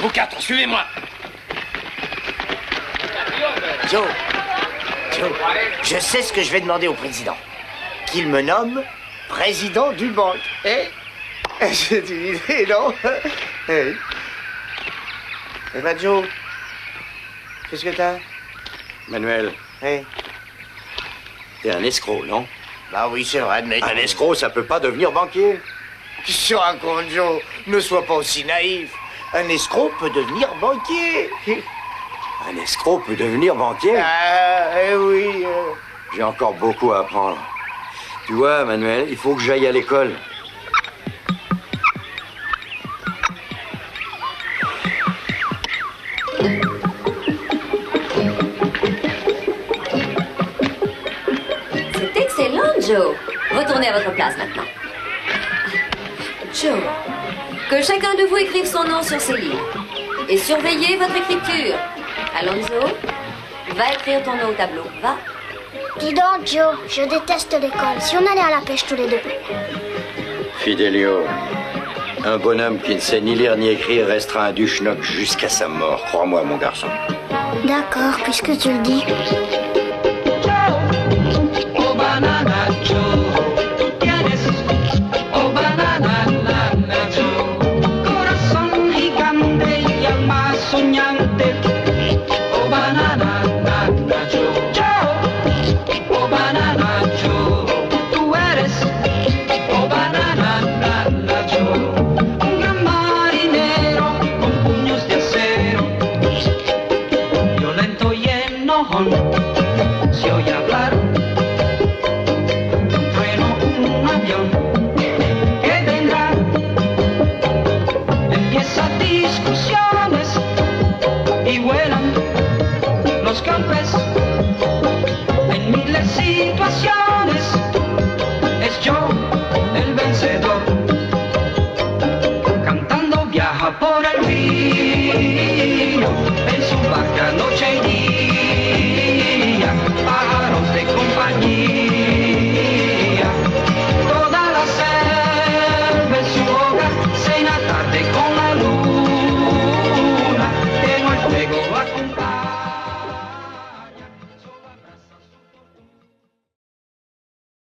Vous quatre, suivez-moi. Joe, je sais ce que je vais demander au président. Qu'il me nomme président du banque. C'est une idée, non? Eh ben, Joe, qu'est-ce que t'as? Manuel. T'es un escroc, non? Bah oui, c'est vrai, mais... Un escroc, ça peut pas devenir banquier. Qu'est-ce que tu racontes, Joe? Ne sois pas aussi naïf. Un escroc peut devenir banquier. Un escroc peut devenir banquier? Oui. J'ai encore beaucoup à apprendre. Tu vois, Manuel, il faut que j'aille à l'école. C'est excellent, Joe. Retournez à votre place maintenant. Joe, que chacun de vous écrive son nom sur ses livres. Et surveillez votre écriture. Alonso, va écrire ton nom au tableau. Va. Dis donc, Joe, je déteste l'école. Si on allait à la pêche tous les deux. Fidelio, Un bonhomme qui ne sait ni lire ni écrire restera un duschnock jusqu'à sa mort. Crois-moi, mon garçon. D'accord, puisque tu le dis. Oh banana Joe, tienes, oh banana nana Joe, corazón gigante y alma soñante, oh banana nana Joe, oh banana Joe, tú eres, oh banana nana Joe, un gran marinero con puños de acero, violento y enojón, se oye hablar. Discusiones y vuelan los golpes en miles de situaciones. Es yo el vencedor, cantando viaja por el río en su barca noche y día, pájaros de compañía. Toda la selva es su hogar, cena tarde con la luna, tengo el fuego a comprar.